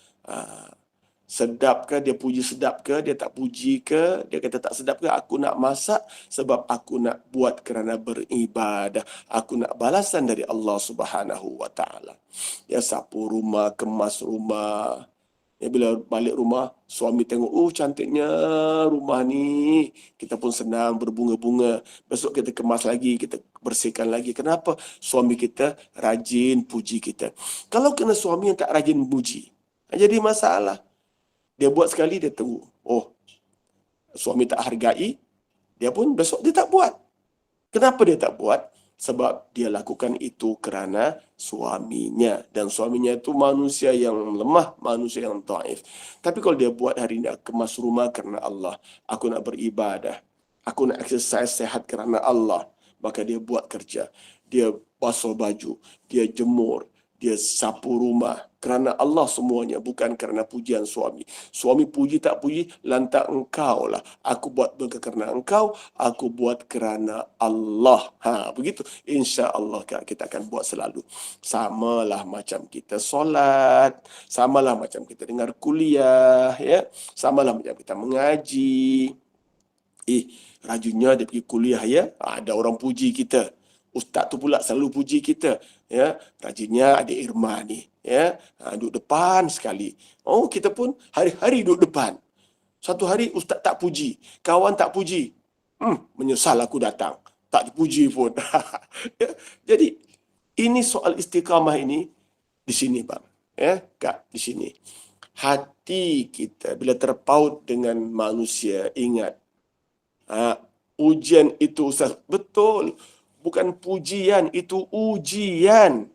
Sedap ke, dia puji sedap ke, dia tak puji ke, dia kata tak sedap ke, aku nak masak sebab aku nak buat kerana beribadah. Aku nak balasan dari Allah Subhanahu wa taala. Ya, sapu rumah, kemas rumah. Ya, bila balik rumah, suami tengok, oh cantiknya rumah ni. Kita pun senang berbunga-bunga. Besok kita kemas lagi, kita bersihkan lagi. Kenapa? Suami kita rajin puji kita. Kalau kena suami yang tak rajin puji, jadi masalah. Dia buat sekali, dia tunggu. Oh, suami tak hargai, dia pun besok dia tak buat. Kenapa dia tak buat? Sebab dia lakukan itu kerana suaminya. Dan suaminya itu manusia yang lemah, manusia yang dhaif. Tapi kalau dia buat hari ini, kemas rumah kerana Allah. Aku nak beribadah. Aku nak exercise sehat kerana Allah. Maka dia buat kerja. Dia basuh baju. Dia jemur. Dia sapu rumah. Kerana Allah semuanya. Bukan kerana pujian suami. Suami puji tak puji, lantak engkau lah. Aku buat bukan kerana engkau. Aku buat kerana Allah. Begitu. InsyaAllah kita akan buat selalu. Samalah macam kita solat. Samalah macam kita dengar kuliah. Ya. Samalah macam kita mengaji. Rajinnya dia pergi kuliah ya. Ada orang puji kita. Ustaz tu pula selalu puji kita. Ya, rajinnya adik Irma ni. Ya, duduk depan sekali. Oh, kita pun hari-hari duduk depan. Satu hari ustaz tak puji, kawan tak puji. Menyesal aku datang. Tak dipuji pun. Ya, jadi ini soal istiqamah ini di sini, Bang. Ya, Kak, di sini. Hati kita bila terpaut dengan manusia, ingat. Ujian itu Ustaz. Betul. Bukan pujian, itu ujian.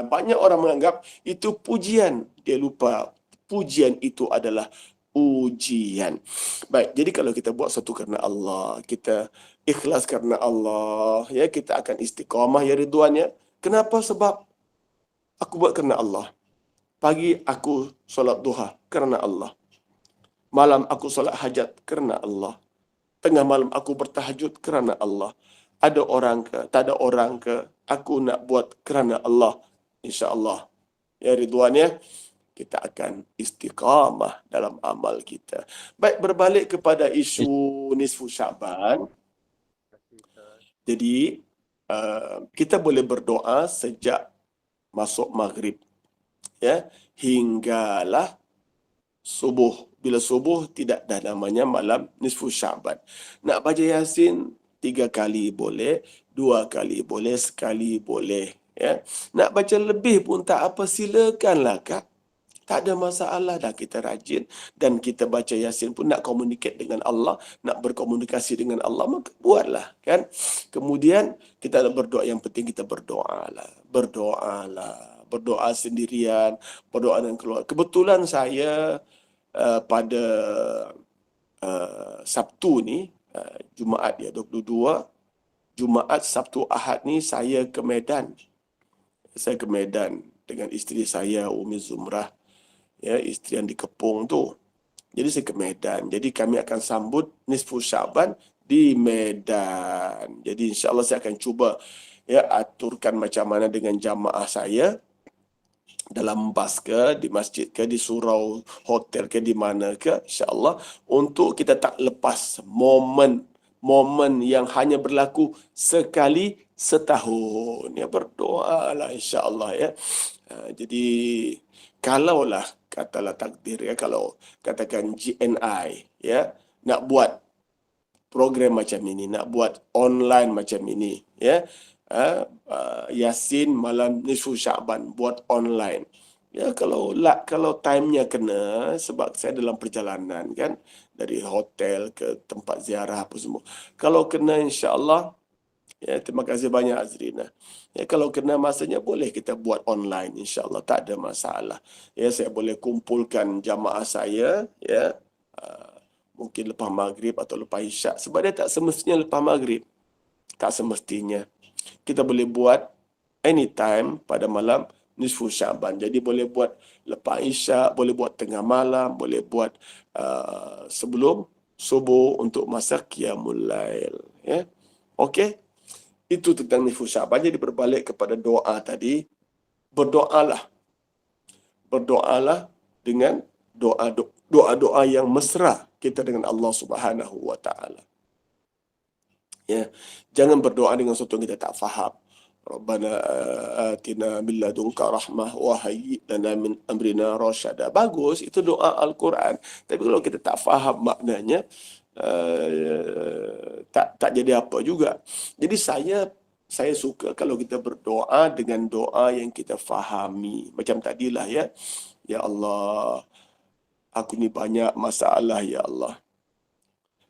Banyak orang menganggap itu pujian. Dia lupa pujian itu adalah ujian. Baik, jadi kalau kita buat sesuatu kerana Allah, kita ikhlas kerana Allah, ya, kita akan istiqamah ya Ridwan ya. Kenapa? Sebab aku buat kerana Allah. Pagi aku solat duha kerana Allah. Malam aku solat hajat kerana Allah. Tengah malam aku bertahajud kerana Allah. Ada orang ke, tak ada orang ke, aku nak buat kerana Allah. InsyaAllah. Ya Ridwan ya, kita akan istiqamah dalam amal kita. Baik, berbalik kepada isu nisfu Syaban. Jadi, kita boleh berdoa sejak masuk maghrib. Ya, hinggalah subuh. Bila subuh, tidak ada namanya malam nisfu Syaban. Nak baca Yasin, 3 kali boleh, 2 kali boleh, sekali boleh. Ya. Nak baca lebih pun tak apa, silakanlah Kak. Tak ada masalah dah, kita rajin. Dan kita baca Yasin pun nak communicate dengan Allah, nak berkomunikasi dengan Allah, maka buatlah. Kan? Kemudian kita nak berdoa, yang penting kita berdoalah. Berdoalah. Berdoa sendirian, berdoa dengan keluarga. Kebetulan saya pada Sabtu ni, Jumaat ya 22, Jumaat, Sabtu, Ahad ni saya ke Medan. Saya ke Medan dengan isteri saya, Umi Zumrah. Ya, isteri yang di Kepung tu. Jadi saya ke Medan. Jadi kami akan sambut nisfu Syaban di Medan. Jadi insya-Allah saya akan cuba ya aturkan macam mana dengan jamaah saya. Dalam bas ke, di masjid ke, di surau, hotel ke, di mana ke, insya-Allah, untuk kita tak lepas momen yang hanya berlaku sekali setahun. Ya, berdoalah insya-Allah ya. Jadi kalaulah katalah takdir ya, kalau katakan GNI ya nak buat program macam ini, nak buat online macam ini ya. Yasin malam nisfu Syaban buat online. Ya, kalau time-nya kena, sebab saya dalam perjalanan kan, dari hotel ke tempat ziarah apa semua. Kalau kena insya-Allah Ya, terima kasih banyak Azrina. Ya, kalau kena masanya boleh kita buat online, insya-Allah tak ada masalah. Ya, saya boleh kumpulkan jamaah saya, ya, mungkin lepas maghrib atau lepas isyak. Sebab dia tak semestinya lepas maghrib, tak semestinya. Kita boleh buat anytime pada malam nisfu Syaban. Jadi boleh buat lepas isyak, boleh buat tengah malam, boleh buat sebelum subuh untuk masa qiyamul lail. Ya, okey. Itu tentang nisfu Syaban. Jadi berbalik kepada doa tadi, berdoalah. Berdoalah dengan doa-doa yang mesra kita dengan Allah Subhanahu wa taala. Ya, jangan berdoa dengan sesuatu yang kita tak faham. Rabbana atina min ladunka rahmah wa hayyi lana min amrina rasyada. Bagus, itu doa Al-Quran. Tapi kalau kita tak faham maknanya, tak jadi apa juga. Jadi saya suka kalau kita berdoa dengan doa yang kita fahami. Macam tadilah ya. Ya Allah, aku ni banyak masalah ya Allah.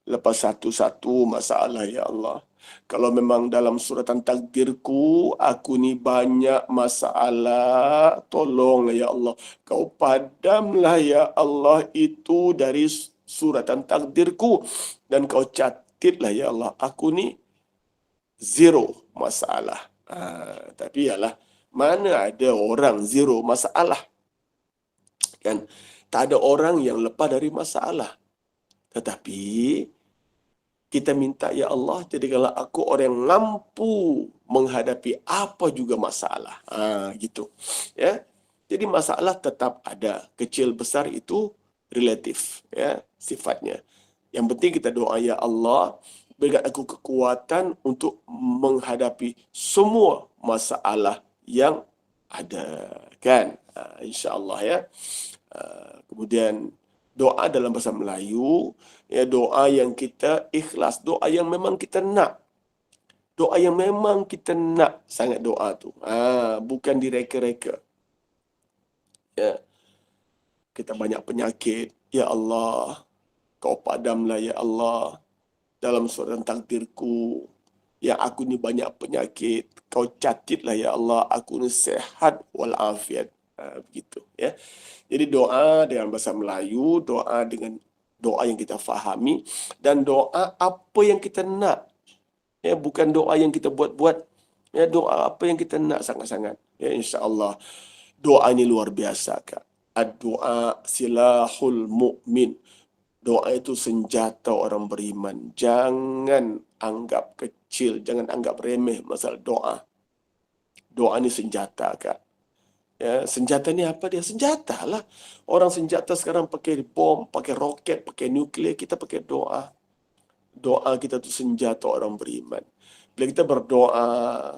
Lepas satu-satu masalah ya Allah. Kalau memang dalam suratan takdirku, aku ni banyak masalah, tolonglah ya Allah. Kau padamlah ya Allah itu dari suratan takdirku. Dan kau catitlah ya Allah, aku ni zero masalah. Tapi yalah, mana ada orang zero masalah? Kan? Tak ada orang yang lepas dari masalah. Tetapi kita minta, ya Allah, jadikanlah aku orang yang mampu menghadapi apa juga masalah. Gitu. Ya. Jadi masalah tetap ada. Kecil besar itu relatif, ya, sifatnya. Yang penting kita doa, ya Allah, berikan aku kekuatan untuk menghadapi semua masalah yang ada. Kan? InsyaAllah ya. Kemudian doa dalam bahasa Melayu, ya, doa yang kita ikhlas, doa yang memang kita nak. Doa yang memang kita nak sangat doa tu. Bukan direka-reka. Ya. Kita banyak penyakit, ya Allah, kau padamlah ya Allah dalam suratan takdirku. Yang aku ni banyak penyakit, kau catitlah ya Allah, aku ni sehat walafiat. Begitu ya. Jadi doa dengan bahasa Melayu, doa dengan doa yang kita fahami, dan doa apa yang kita nak. Ya, bukan doa yang kita buat-buat. Ya, doa apa yang kita nak sangat-sangat. Ya, insya-Allah. Doa ini luar biasa, Kak. Ad-doa silahul mu'min. Doa itu senjata orang beriman. Jangan anggap kecil, jangan anggap remeh masalah doa. Doa ini senjata, Kak. Ya, senjata ni apa dia? Senjata lah. Orang senjata sekarang pakai bom, pakai roket, pakai nuklear. Kita pakai doa. Doa kita tu senjata orang beriman. Bila kita berdoa,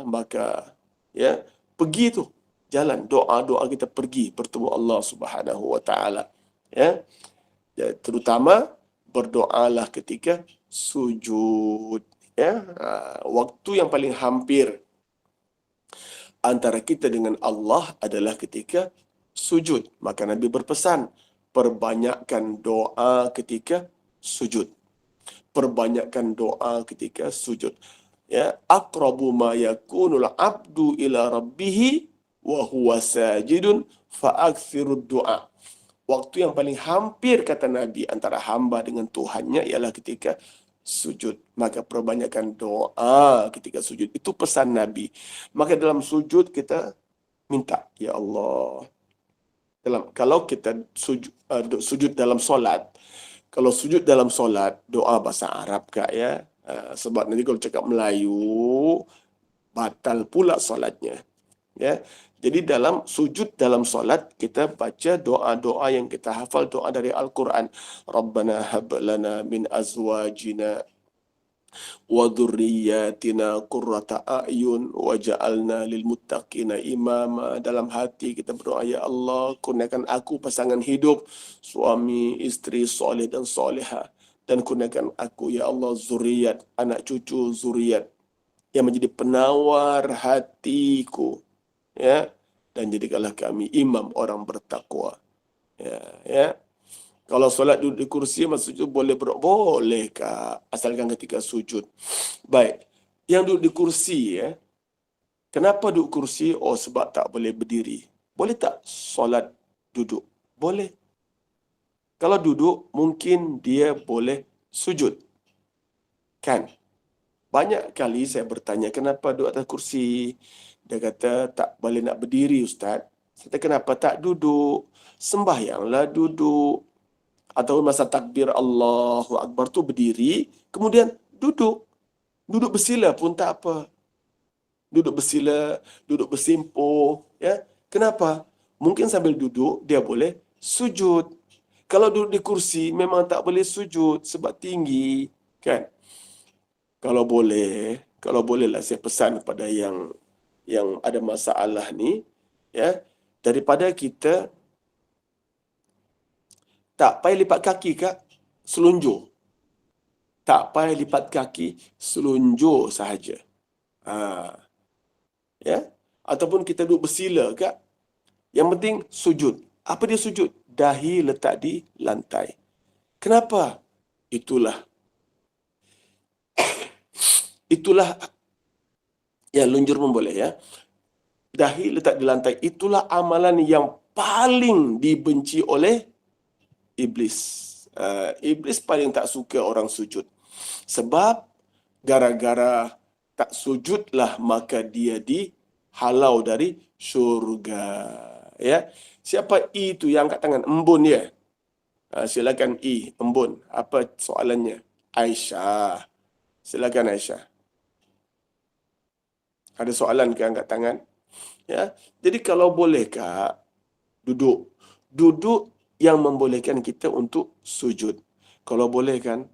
maka ya, pergi tu jalan. Doa-doa kita pergi bertemu Allah Subhanahu wa taala. Ya. Ya, terutama berdoalah ketika sujud. Ya. Waktu yang paling hampir antara kita dengan Allah adalah ketika sujud. Maka Nabi berpesan, perbanyakkan doa ketika sujud. Perbanyakkan doa ketika sujud. Ya, aqrabu ma yakunul abdu ila rabbih wa huwa sajidun fa'aktsirud du'a. Waktu yang paling hampir, kata Nabi, antara hamba dengan Tuhannya ialah ketika sujud. Maka perbanyakkan doa ketika sujud. Itu pesan Nabi. Maka dalam sujud kita minta, ya Allah. Kalau kita sujud dalam solat, kalau sujud dalam solat, doa bahasa Arab, Kak, ya. Sebab nanti kalau cakap Melayu, batal pula solatnya. Ya. Jadi dalam sujud dalam solat, kita baca doa-doa yang kita hafal, doa dari Al-Quran. Rabbana hab lana min azwajina wa dhurriyyatina qurrata a'yun waj'alna lil muttaqina imama. Dalam hati kita berdoa, ya Allah, kurniakan aku pasangan hidup, suami, isteri soleh dan soleha, dan kurniakan aku, ya Allah, zuriat, anak cucu zuriat yang menjadi penawar hatiku, ya, dan jadikanlah kami imam orang bertakwa. Ya. Kalau solat duduk di kursi, maksudnya boleh, Kak, asalkan ketika sujud. Baik. Yang duduk di kursi ya. Kenapa duduk kursi? Oh, sebab tak boleh berdiri. Boleh tak solat duduk? Boleh. Kalau duduk, mungkin dia boleh sujud. Kan? Banyak kali saya bertanya, kenapa duduk atas kursi? Dia kata, tak boleh nak berdiri, Ustaz. Saya kata, kenapa tak duduk? Sembahyanglah duduk. Atau masa takbir Allahu Akbar tu berdiri, kemudian duduk. Duduk bersila pun tak apa. Duduk bersila, duduk bersimpuh. Ya. Kenapa? Mungkin sambil duduk, dia boleh sujud. Kalau duduk di kursi, memang tak boleh sujud sebab tinggi. Kan? Kalau bolehlah saya pesan kepada yang ada masalah ni, ya, daripada kita tak payah lipat kaki, Kak, selunjur. Tak payah lipat kaki, selunjur sahaja. Ya, ataupun kita duduk bersila, Kak. Yang penting sujud. Apa dia sujud? Dahi letak di lantai. Kenapa? Itulah ya, lunjur pun boleh ya. Dahi letak di lantai. Itulah amalan yang paling dibenci oleh iblis. Iblis paling tak suka orang sujud. Sebab gara-gara tak sujudlah maka dia dihalau dari syurga. Ya. Siapa I tu yang angkat tangan? Embun ya. Silakan I, Embun. Apa soalannya? Aisyah. Silakan Aisyah. Ada soalan ke angkat tangan? Ya. Jadi kalau boleh, Kak, duduk. Duduk yang membolehkan kita untuk sujud. Kalau boleh kan,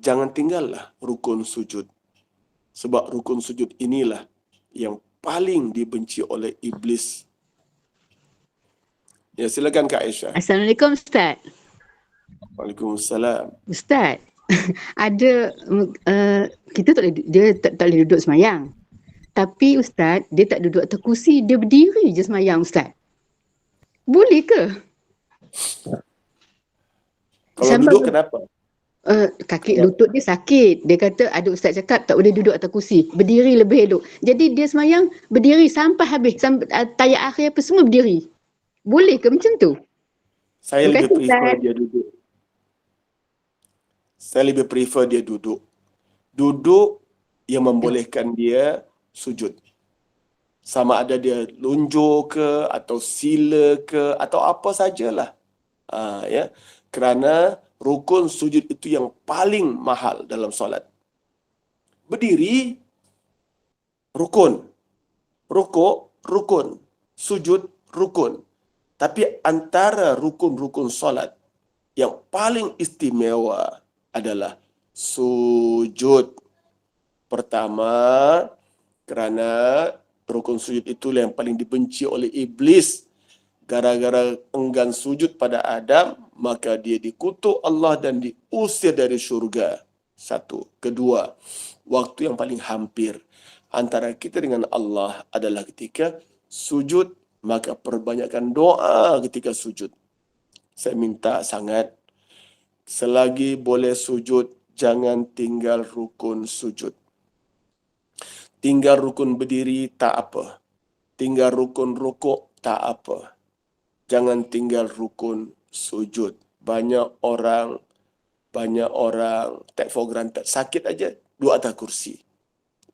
jangan tinggallah rukun sujud. Sebab rukun sujud inilah yang paling dibenci oleh iblis. Ya, silakan Kak Aisyah. Assalamualaikum Ustaz. Waalaikumsalam. Ustaz, ada kita tak boleh, dia tak boleh duduk semayang. Tapi Ustaz, dia tak duduk atas kursi, dia berdiri je semayang Ustaz. Boleh ke? Kalau Sampai duduk kenapa? kaki lutut dia sakit. Dia kata ada ustaz cakap tak boleh duduk atas kursi, berdiri lebih elok. Jadi dia semayang berdiri sampai habis, sampai tayat akhir apa semua berdiri. Boleh ke macam tu? Saya Terima lebih kasih, prefer Ustaz. dia duduk. Saya lebih prefer dia duduk. Duduk yang membolehkan dia sujud. Sama ada dia lunjur ke, atau sila ke, atau apa sajalah. Ya. Kerana rukun sujud itu yang paling mahal dalam solat. Berdiri, rukun. Rukuk, rukun. Sujud, rukun. Tapi antara rukun-rukun solat yang paling istimewa adalah sujud. Pertama, kerana rukun sujud itulah yang paling dibenci oleh iblis. Gara-gara enggan sujud pada Adam, maka dia dikutuk Allah dan diusir dari syurga. Satu. Kedua, waktu yang paling hampir antara kita dengan Allah adalah ketika sujud, maka perbanyakkan doa ketika sujud. Saya minta sangat, selagi boleh sujud, jangan tinggal rukun sujud. Tinggal rukun berdiri tak apa. Tinggal rukun rukuk tak apa. Jangan tinggal rukun sujud. Banyak orang take for granted. Sakit aja duduk atas kursi.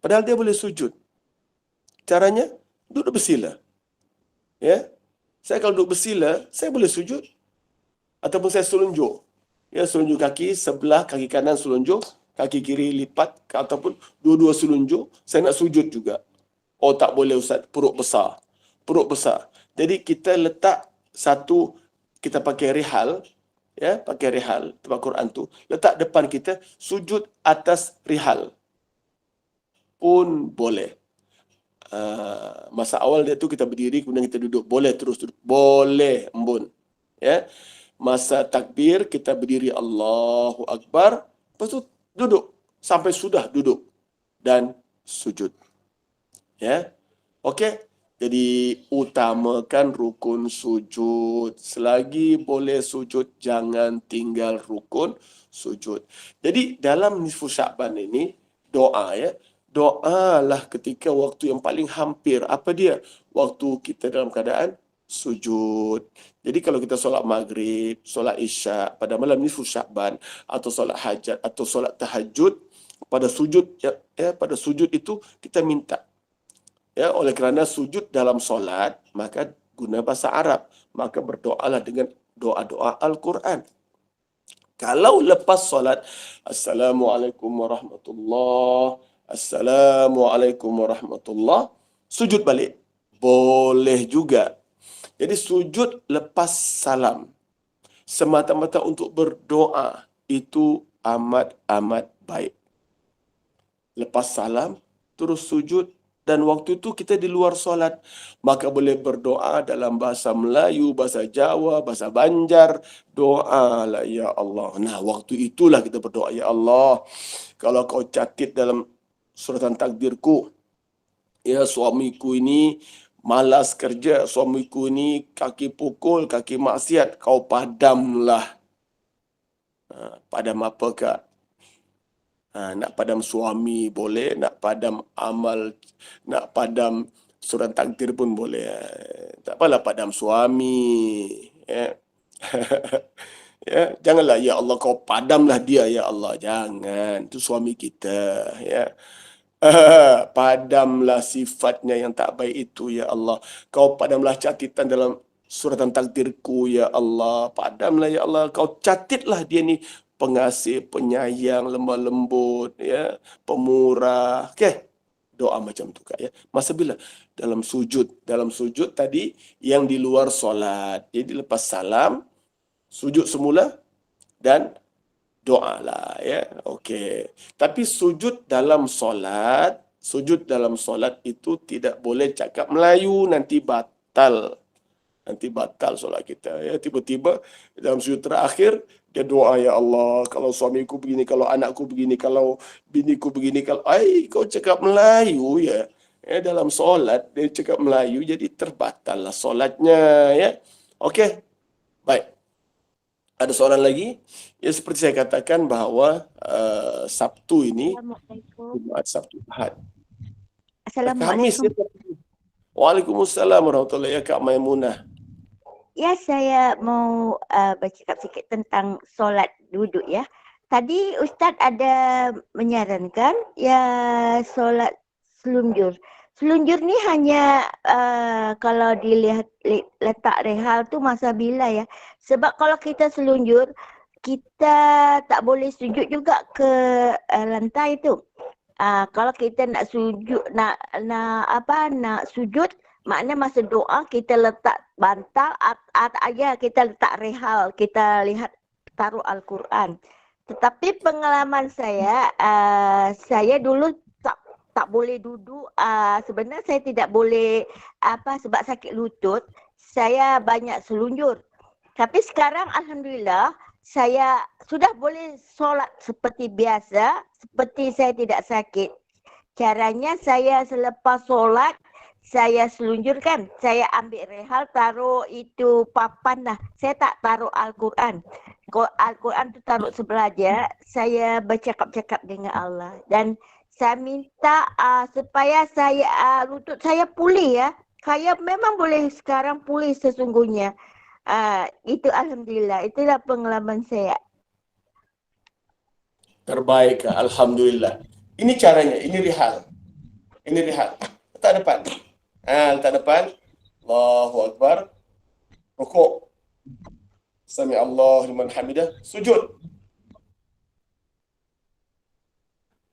Padahal dia boleh sujud. Caranya duduk bersila. Ya. Saya kalau duduk bersila, saya boleh sujud. Ataupun saya selunjuk. Ya, selunjuk kaki sebelah, kaki kanan selunjuk, kaki kiri lipat, ataupun dua-dua selunjuk, saya nak sujud juga. Oh, tak boleh Ustaz, perut besar. Perut besar. Jadi kita letak satu, kita pakai rihal, ya, pakai rihal, tempat Quran tu, letak depan kita, sujud atas rihal pun boleh. Masa awal dia tu kita berdiri, kemudian kita duduk, boleh terus duduk, boleh, embun. Ya. Masa takbir kita berdiri Allahu Akbar, lepas tu duduk sampai sudah duduk dan sujud. Ya. Okey. Jadi utamakan rukun sujud. Selagi boleh sujud, jangan tinggal rukun sujud. Jadi dalam nisfu Sya'ban ini doa, ya. doalah ketika waktu yang paling hampir. Apa dia? Waktu kita dalam keadaan sujud. Jadi kalau kita solat maghrib, solat isyak pada malam nisfu Sya'ban, atau solat hajat atau solat tahajud, pada sujud pada sujud itu kita minta. Ya, oleh kerana sujud dalam solat, maka guna bahasa Arab, maka berdoalah dengan doa-doa Al-Quran. Kalau lepas solat, Assalamualaikum warahmatullahi, Assalamualaikum warahmatullahi, sujud balik. Boleh juga. Jadi sujud lepas salam, semata-mata untuk berdoa, itu amat-amat baik. Lepas salam, terus sujud, dan waktu itu kita di luar solat, maka boleh berdoa dalam bahasa Melayu, bahasa Jawa, bahasa Banjar. Doalah ya Allah. Nah, waktu itulah kita berdoa, ya Allah, kalau kau catat dalam suratan takdirku, ya suamiku ini malas kerja, suamiku ini kaki pukul, kaki maksiat, kau padamlah. Padam apakah? Nak padam suami boleh, nak padam amal, nak padam surat takdir pun boleh. Tak apalah padam suami. Ya. Ya, janganlah ya Allah kau padamlah dia ya Allah, jangan. Itu suami kita, ya. Padamlah sifatnya yang tak baik itu ya Allah. Kau padamlah catatan dalam suratan takdirku ya Allah. Padamlah ya Allah, kau catitlah dia ni pengasih, penyayang, lemah lembut, ya, pemurah. Okey. Doa macam tu Kak, ya. Masa bila? Dalam sujud tadi yang di luar solat. Jadi lepas salam, sujud semula dan doa lah, ya. Okey. Tapi sujud dalam solat itu tidak boleh cakap Melayu, nanti batal. Nanti batal solat kita, ya. Tiba-tiba dalam sujud terakhir dia doa, ya Allah, kalau suamiku begini, kalau anakku begini, kalau biniku begini, kalau kau cakap Melayu, ya. Ya, dalam solat dia cakap Melayu, jadi terbatal lah solatnya, ya. Okey. Baik. Ada soalan lagi? Ya, seperti saya katakan bahawa Sabtu ini, Jumaat, Sabtu, Ahad. Khamis, ya. Waalaikumsalam warahmatullahi wabarakatuh. Ya, Kak Maimunah. Ya, saya mau bercakap sikit tentang solat duduk ya. Tadi Ustaz ada menyarankan ya solat selunjur. Selunjur ni hanya kalau dilihat letak rehal tu masa bila ya. Sebab kalau kita selunjur, kita tak boleh sujud juga ke lantai tu. Kalau kita nak sujud, nak sujud, maknanya masa doa kita letak bantal, kita letak rehal, kita lihat taruh Al-Quran. Tetapi pengalaman saya, saya dulu tak boleh duduk. Sebenarnya saya tidak boleh sebab sakit lutut, saya banyak selunjur. Tapi sekarang alhamdulillah saya sudah boleh solat seperti biasa, seperti saya tidak sakit. Caranya saya selepas solat, saya selunjurkan, saya ambil rehal, taruh itu papan lah. Saya tak taruh Al-Quran. Al-Quran tu taruh sebelah je, saya bercakap-cakap dengan Allah. Dan saya minta supaya saya lutut saya pulih ya. Saya memang boleh sekarang pulih sesungguhnya. Itu alhamdulillah, itulah pengalaman saya. Terbaik, alhamdulillah. Ini caranya, ini rihal. Ini rihal. Letak depan. Letak depan. Allahu Akbar. Rukuk. Sami Allah liman hamidah. Sujud.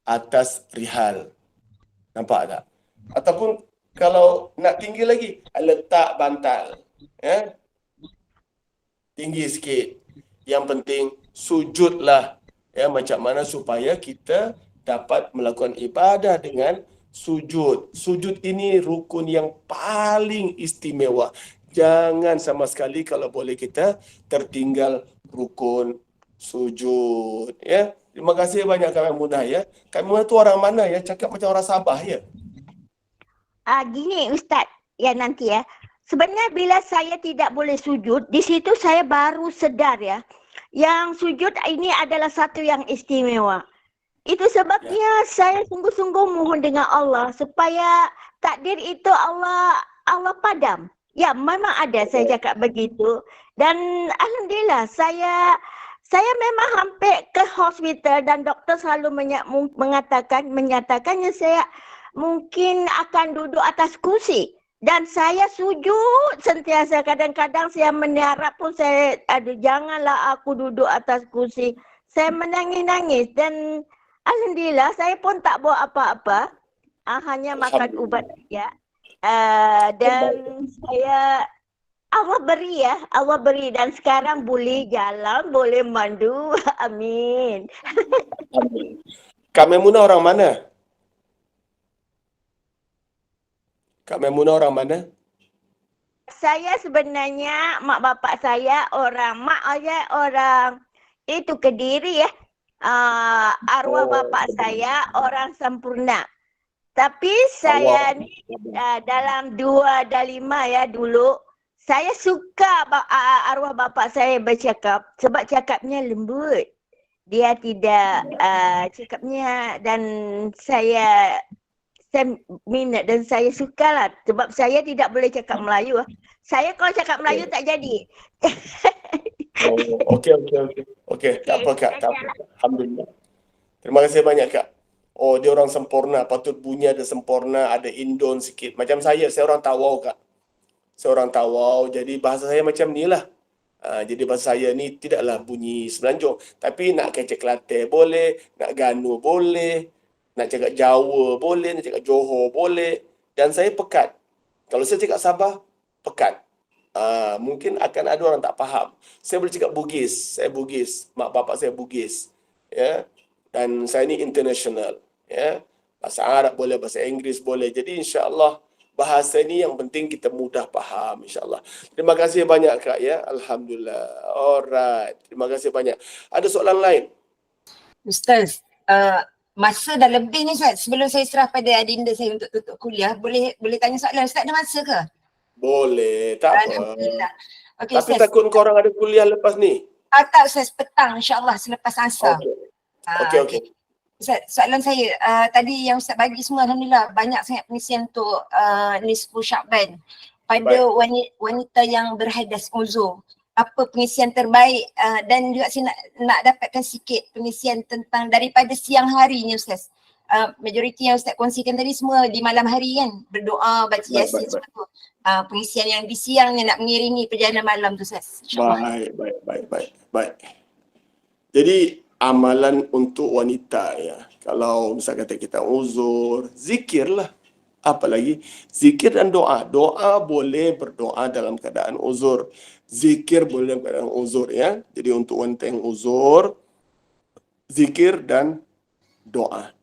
Atas rihal. Nampak tak? Ataupun kalau nak tinggi lagi, letak bantal. Ya? Tinggi sikit. Yang penting sujudlah. Ya, macam mana supaya kita dapat melakukan ibadah dengan sujud. Sujud ini rukun yang paling istimewa. Jangan sama sekali kalau boleh kita tertinggal rukun sujud. Ya, terima kasih banyak Kak Maimunah ya. Kak Maimunah tu orang mana ya? Cakap macam orang Sabah ya. Gini Ustaz, ya nanti ya. Sebenarnya bila saya tidak boleh sujud, di situ saya baru sedar ya. Yang sujud ini adalah satu yang istimewa. Itu sebabnya saya sungguh-sungguh mohon dengan Allah supaya takdir itu Allah padam. Ya, memang ada saya cakap begitu. Dan alhamdulillah saya memang hampir ke hospital dan doktor selalu menyatakannya saya mungkin akan duduk atas kursi. Dan saya sujud sentiasa. Kadang-kadang saya meniarap pun saya, aduh janganlah aku duduk atas kursi. Saya menangis-nangis dan alhamdulillah saya pun tak buat apa-apa. Hanya makan ubat saja. Dan saya Allah beri dan sekarang boleh jalan, boleh mandu. Amin. Amin. Kak Memunah orang mana? Kak Memunah orang mana? Saya sebenarnya mak bapak saya orang itu Kediri ya. Arwah bapak saya orang Sempurna. Tapi saya ni dalam 2 dan 5 ya dulu, saya suka arwah bapak saya bercakap sebab cakapnya lembut. Dia tidak cakapnya dan saya minat dan saya sukalah sebab saya tidak boleh cakap Melayu. Saya kalau cakap Melayu tak jadi. Okey, tak apa Kak, tak apa. Alhamdulillah. Terima kasih banyak Kak. Oh, dia orang sempurna, patut bunyi ada sempurna, ada Indon sikit. Macam saya orang Tawau Kak. Saya orang Tawau, jadi bahasa saya macam ni lah. Jadi bahasa saya ni tidaklah bunyi Semenanjung. Tapi nak kecek Kelantan boleh, nak Ganu boleh, nak cakap Jawa boleh, nak cakap Johor boleh. Dan saya pekat. Kalau saya cakap Sabah, pekat. Mungkin akan ada orang tak faham. Saya boleh cakap Bugis, saya Bugis. Mak bapak saya Bugis. Ya. Dan saya ni international. Ya. Bahasa Arab boleh, bahasa Inggeris boleh. Jadi insya-Allah bahasa ni yang penting kita mudah faham insya-Allah. Terima kasih banyak Kak ya. Alhamdulillah. Alright. Terima kasih banyak. Ada soalan lain? Ustaz, masa dah lebih ni Ustaz. Sebelum saya serah pada adinda saya untuk tutup kuliah, boleh tanya soalan. Ustaz ada masa ke? Boleh, tak apa. Alhamdulillah. Okey Tapi Ustaz. takut korang ada kuliah lepas ni. Tak Ustaz, petang insya-Allah selepas asar. Okey. Ustaz, soalan saya, tadi yang Ustaz bagi semua Alhamdulillah banyak sangat pengisian untuk Nisfu Sya'ban. Pada wanita yang berhadas uzur, apa pengisian terbaik dan juga saya nak dapatkan sikit pengisian tentang daripada siang harinya Ustaz. Majoriti yang Ustaz kongsikan tadi semua di malam hari kan, berdoa, baca Yasin semua tu. Pengisian yang di siangnya nak mengiringi perjalanan malam tu Ustaz. Baik. Jadi amalan untuk wanita ya. Kalau misal kata kita uzur, zikirlah. Apalagi zikir dan doa. Doa boleh berdoa dalam keadaan uzur. Zikir boleh dalam keadaan uzur ya. Jadi untuk wanita yang uzur, zikir dan doa.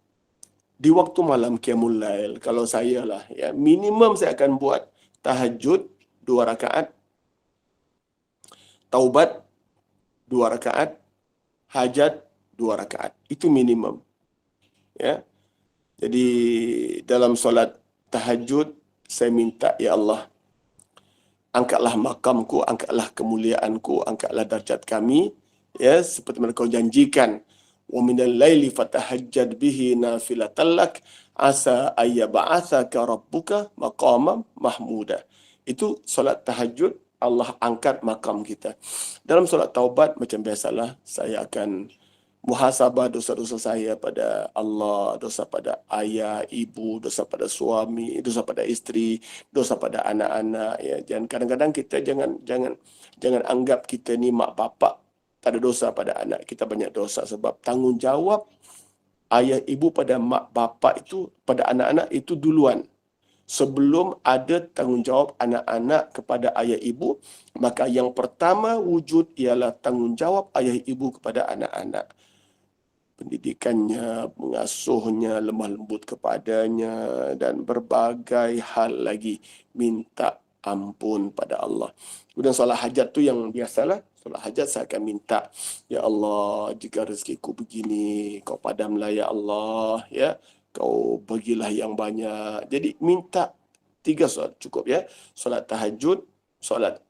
Di waktu malam qiyamul lail, kalau saya lah ya, minimum saya akan buat tahajud 2 rakaat, taubat 2 rakaat, hajat 2 rakaat. Itu minimum. Ya. Jadi dalam solat tahajud saya minta ya Allah, angkatlah makamku, angkatlah kemuliaanku, angkatlah darjat kami ya seperti mana kau janjikan. Wa minal laili fatahajjad bihi nafilatan lak asa ayyab'atsaka rabbuka maqaman mahmuda. Itu solat tahajud, Allah angkat makam kita. Dalam solat taubat macam biasalah saya akan muhasabah dosa-dosa saya pada Allah, dosa pada ayah, ibu, dosa pada suami, dosa pada isteri, dosa pada anak-anak ya. Dan kadang-kadang kita jangan anggap kita ni mak bapak tak ada dosa pada anak. Kita banyak dosa sebab tanggungjawab ayah ibu pada mak bapak itu pada anak-anak itu duluan. Sebelum ada tanggungjawab anak-anak kepada ayah ibu, maka yang pertama wujud ialah tanggungjawab ayah ibu kepada anak-anak. Pendidikannya, mengasuhnya, lemah lembut kepadanya dan berbagai hal lagi. Minta ampun pada Allah. Kemudian solat hajat tu yang biasalah. Solat hajat saya akan minta, ya Allah, jika rezekiku begini, kau padamlah ya Allah, ya. Kau bagilah yang banyak. Jadi minta 3 solat cukup ya. Solat tahajud, solat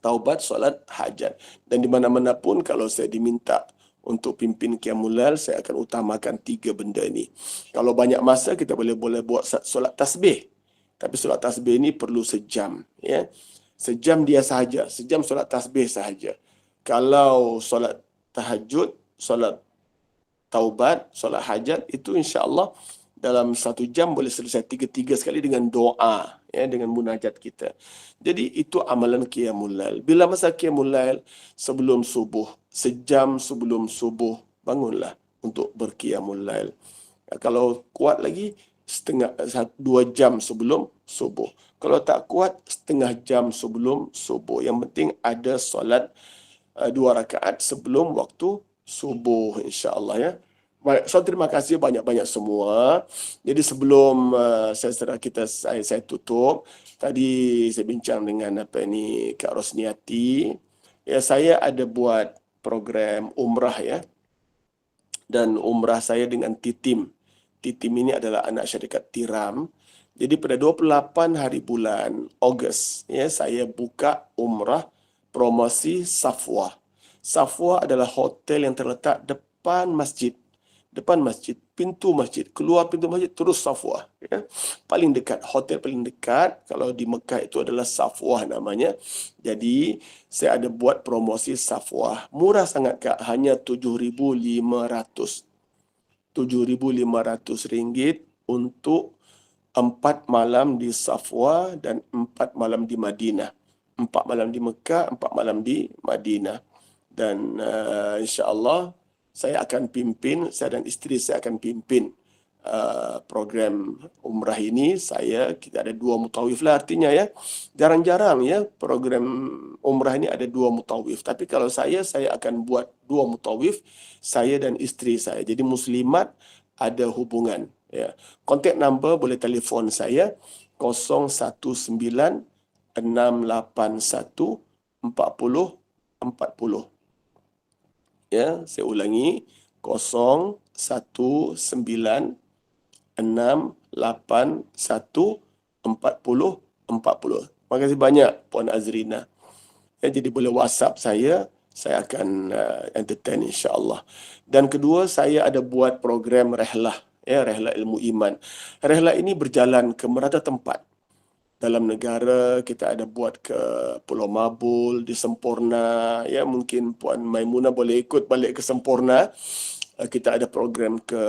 taubat, solat hajat. Dan di mana-mana pun kalau saya diminta untuk pimpin Qiyamul Lail, saya akan utamakan 3 benda ni. Kalau banyak masa, kita boleh buat solat tasbih. Tapi solat tasbih ni perlu sejam. Ya. Sejam dia sahaja. Sejam solat tasbih sahaja. Kalau solat tahajud, solat taubat, solat hajat, itu insya-Allah dalam 1 jam boleh selesai 3 sekali dengan doa, ya, dengan munajat kita. Jadi itu amalan Qiyamul Lail. Bila masa Qiyamul Lail? Sebelum subuh, sejam sebelum subuh, bangunlah untuk berqiyamul lail. Kalau kuat lagi, 2 jam sebelum subuh. Kalau tak kuat, setengah jam sebelum subuh. Yang penting ada solat 2 rakaat sebelum waktu subuh, insya-Allah, ya. Baik, so terima kasih banyak-banyak semua. Jadi sebelum saya tutup, tadi saya bincang dengan Kak Rosniati. Ya, saya ada buat program umrah, ya. Dan umrah saya dengan Titim. Titim ini adalah anak syarikat Tiram. Jadi pada 28 hari bulan Ogos, ya, saya buka umrah promosi Safwa. Safwa adalah hotel yang terletak depan masjid. Depan masjid, pintu masjid, keluar pintu masjid terus Safwa, ya. Paling dekat, hotel paling dekat kalau di Mekah itu adalah Safwa namanya. Jadi saya ada buat promosi Safwa. Murah sangat, Kak, hanya 7.500. 7.500 ringgit untuk 4 malam di Safwa dan 4 malam di Madinah. 4 malam di Mekah, 4 malam di Madinah. Dan insya-Allah saya akan pimpin, saya dan isteri saya akan pimpin program umrah ini. Kita ada 2 mutawif lah, artinya, ya. Jarang-jarang, ya, program umrah ini ada 2 mutawif. Tapi kalau saya akan buat 2 mutawif, saya dan isteri saya. Jadi muslimat ada hubungan, ya. Contact number boleh telefon saya 019 681 40 40. Ya, saya ulangi 019 681 40 40. Terima kasih banyak Puan Azrina. Ya, jadi boleh WhatsApp saya akan entertain, insya-Allah. Dan kedua, saya ada buat program rehlah, ya, rehlah ilmu iman. Rehlah ini berjalan ke merata tempat dalam negara. Kita ada buat ke Pulau Mabul, di Semporna, ya, mungkin Puan Maimunah boleh ikut balik ke Semporna. Kita ada program ke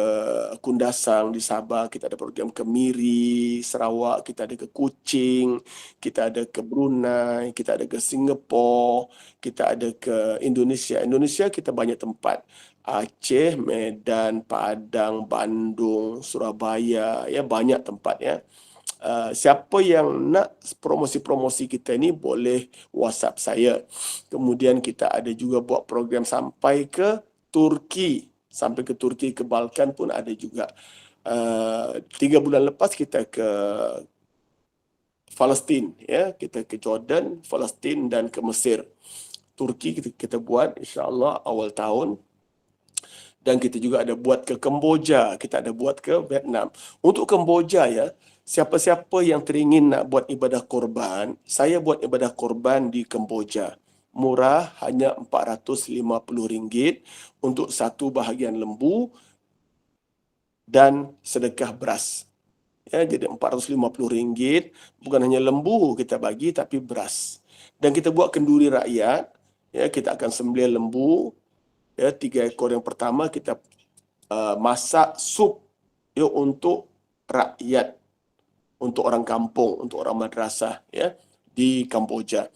Kundasang di Sabah, kita ada program ke Miri, Sarawak, kita ada ke Kuching, kita ada ke Brunei, kita ada ke Singapura, kita ada ke Indonesia. Indonesia kita banyak tempat. Aceh, Medan, Padang, Bandung, Surabaya, ya, banyak tempat, ya. Siapa yang nak promosi-promosi kita ni boleh WhatsApp saya. Kemudian kita ada juga buat program sampai ke Turki. Sampai ke Turki, ke Balkan pun ada juga. 3 bulan lepas kita ke Palestin, ya. Kita ke Jordan, Palestin dan ke Mesir. Turki kita buat insya-Allah awal tahun. Dan kita juga ada buat ke Kemboja, kita ada buat ke Vietnam. Untuk Kemboja, ya, siapa-siapa yang teringin nak buat ibadah korban, saya buat ibadah korban di Kemboja. Murah, hanya RM450 untuk 1 bahagian lembu dan sedekah beras. Ya, jadi RM450, bukan hanya lembu kita bagi, tapi beras. Dan kita buat kenduri rakyat, ya, kita akan sembelih lembu, ya, 3 ekor yang pertama kita masak sup, ya, untuk rakyat, untuk orang kampung, untuk orang madrasah, ya, di Kamboja.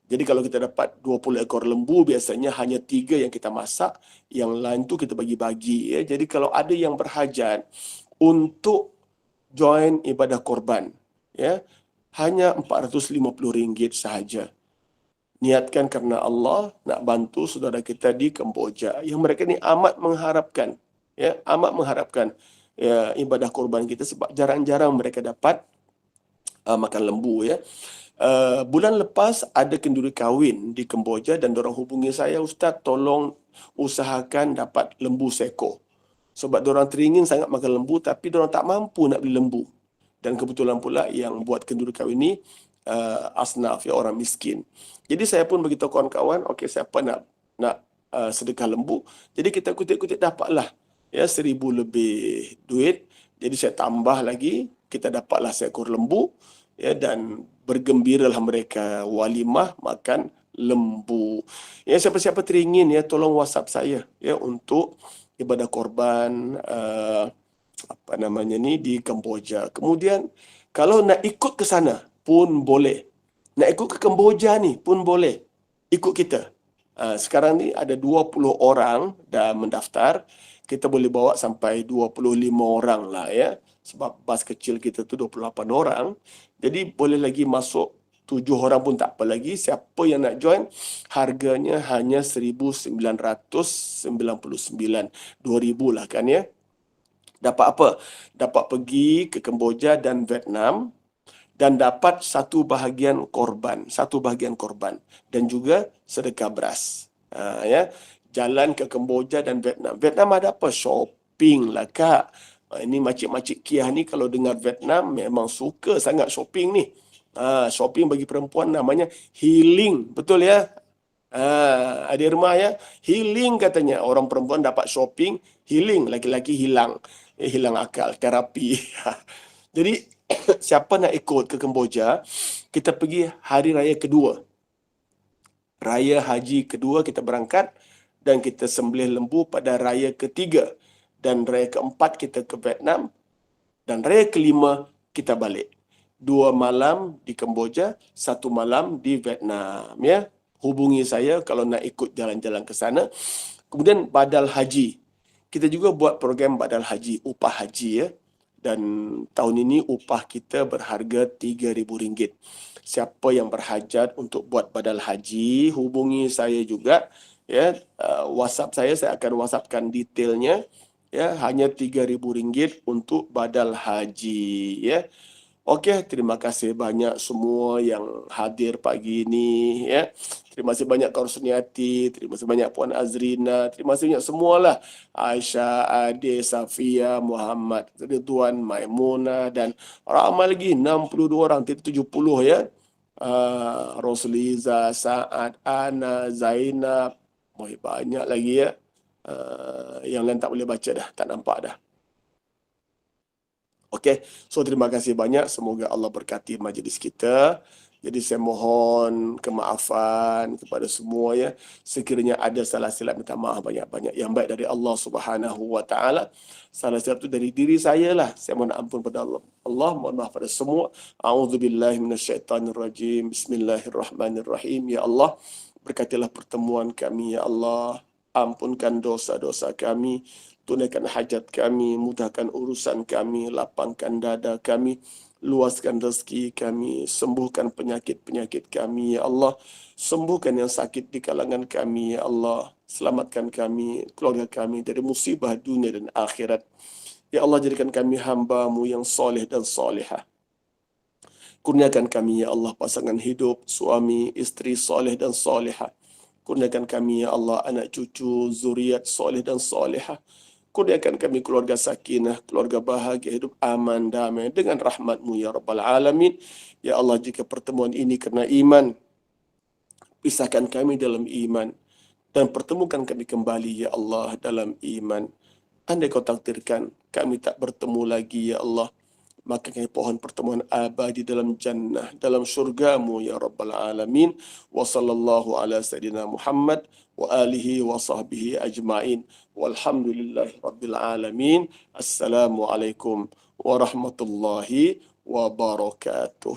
Jadi kalau kita dapat 20 ekor lembu, biasanya hanya 3 yang kita masak, yang lain tu kita bagi-bagi, ya. Jadi kalau ada yang berhajat untuk join ibadah korban, ya, hanya RM450 sahaja. Niatkan kerana Allah nak bantu saudara kita di Kemboja yang mereka ni amat mengharapkan, ya, amat mengharapkan, ya, ibadah korban kita, sebab jarang-jarang mereka dapat makan lembu, ya. Bulan lepas ada kenduri kahwin di Kemboja dan dorang hubungi saya, "Ustaz, tolong usahakan dapat lembu seekor." Sebab dorang teringin sangat makan lembu tapi dorang tak mampu nak beli lembu. Dan kebetulan pula yang buat kenduri kahwin ni asnaf, ya, orang miskin. Jadi saya pun beritahu kawan-kawan, okey, siapa nak sedekah lembu. Jadi kita kutip-kutip dapatlah 1,000 lebih duit. Jadi saya tambah lagi, kita dapatlah seekor lembu dan bergembiralah mereka walimah makan lembu. Siapa-siapa teringin tolong WhatsApp saya untuk ibadah korban di Kemboja. Kemudian kalau nak ikut ke sana pun boleh. Nak ikut ke Kemboja ni pun boleh. Ikut kita. Sekarang ni ada 20 orang dah mendaftar. Kita boleh bawa sampai 25 orang lah Sebab bas kecil kita tu 28 orang. Jadi boleh lagi masuk 7 orang pun tak apa lagi. Siapa yang nak join, harganya hanya 1,999. 2,000 lah kan Dapat apa? Dapat pergi ke Kemboja dan Vietnam dan dapat satu bahagian korban dan juga sedekah beras. Jalan ke Kemboja dan Vietnam. Vietnam ada apa? Shopping lah Kak. Ini makcik-makcik Kia ni kalau dengar Vietnam memang suka sangat shopping ni. Shopping bagi perempuan namanya healing. Betul ya? Adik rumah healing katanya. Orang perempuan dapat shopping, healing. Laki-laki hilang. Hilang akal, terapi. Jadi siapa nak ikut ke Kemboja, kita pergi hari raya kedua. Raya haji kedua kita berangkat dan kita sembelih lembu pada raya ketiga. Dan raya keempat kita ke Vietnam. Dan raya kelima kita balik. 2 malam di Kemboja, 1 malam di Vietnam. Hubungi saya kalau nak ikut jalan-jalan ke sana. Kemudian badal haji. Kita juga buat program badal haji, upah haji Dan tahun ini upah kita berharga RM3,000. Siapa yang berhajat untuk buat badal haji, hubungi saya juga. WhatsApp saya akan WhatsAppkan detailnya. Hanya RM3,000 untuk badal haji. Okey, terima kasih banyak semua yang hadir pagi ini. Terima kasih banyak Kak Rosniati, terima kasih banyak Puan Azrina, terima kasih banyak semualah. Aisyah, Ade, Safia, Muhammad, Ridwan, Maimunah dan ramai lagi 62 orang, 70 Rosliza, Saad, Ana, Zainab, banyak lagi yang lain tak boleh baca dah, tak nampak dah. Okey, so terima kasih banyak. Semoga Allah berkati majlis kita. Jadi saya mohon kemaafan kepada semua Sekiranya ada salah silap, minta maaf banyak-banyak. Yang baik dari Allah Subhanahu Wa Taala. Salah silap itu dari diri saya lah. Saya mohon ampun pada Allah. Mohon maaf pada semua. A'udzubillahi minasyaitanirrajim. Bismillahirrahmanirrahim. Ya Allah, berkatilah pertemuan kami ya Allah. Ampunkan dosa-dosa kami. Tunaikan hajat kami, mudahkan urusan kami, lapangkan dada kami, luaskan rezeki kami, sembuhkan penyakit-penyakit kami, ya Allah. Sembuhkan yang sakit di kalangan kami, ya Allah. Selamatkan kami, keluarga kami dari musibah dunia dan akhirat. Ya Allah, jadikan kami hamba-Mu yang soleh dan solehah. Kurniakan kami, ya Allah, pasangan hidup, suami, isteri soleh dan solehah. Kurniakan kami, ya Allah, anak cucu, zuriat soleh dan solehah. Kurniakan kami keluarga sakinah, keluarga bahagia, hidup aman, damai dengan rahmat-Mu ya Rabbal Alamin. Ya Allah, jika pertemuan ini kerana iman, pisahkan kami dalam iman dan pertemukan kami kembali ya Allah dalam iman. Andai Kau takdirkan kami tak bertemu lagi ya Allah, maka kami pohon pertemuan abadi dalam jannah, dalam syurga-Mu ya Rabbal Alamin. Wa sallallahu ala sayyidina Muhammad wa alihi wa sahbihi ajma'in. Walhamdulillahi Rabbil Alamin. Assalamualaikum warahmatullahi wabarakatuh.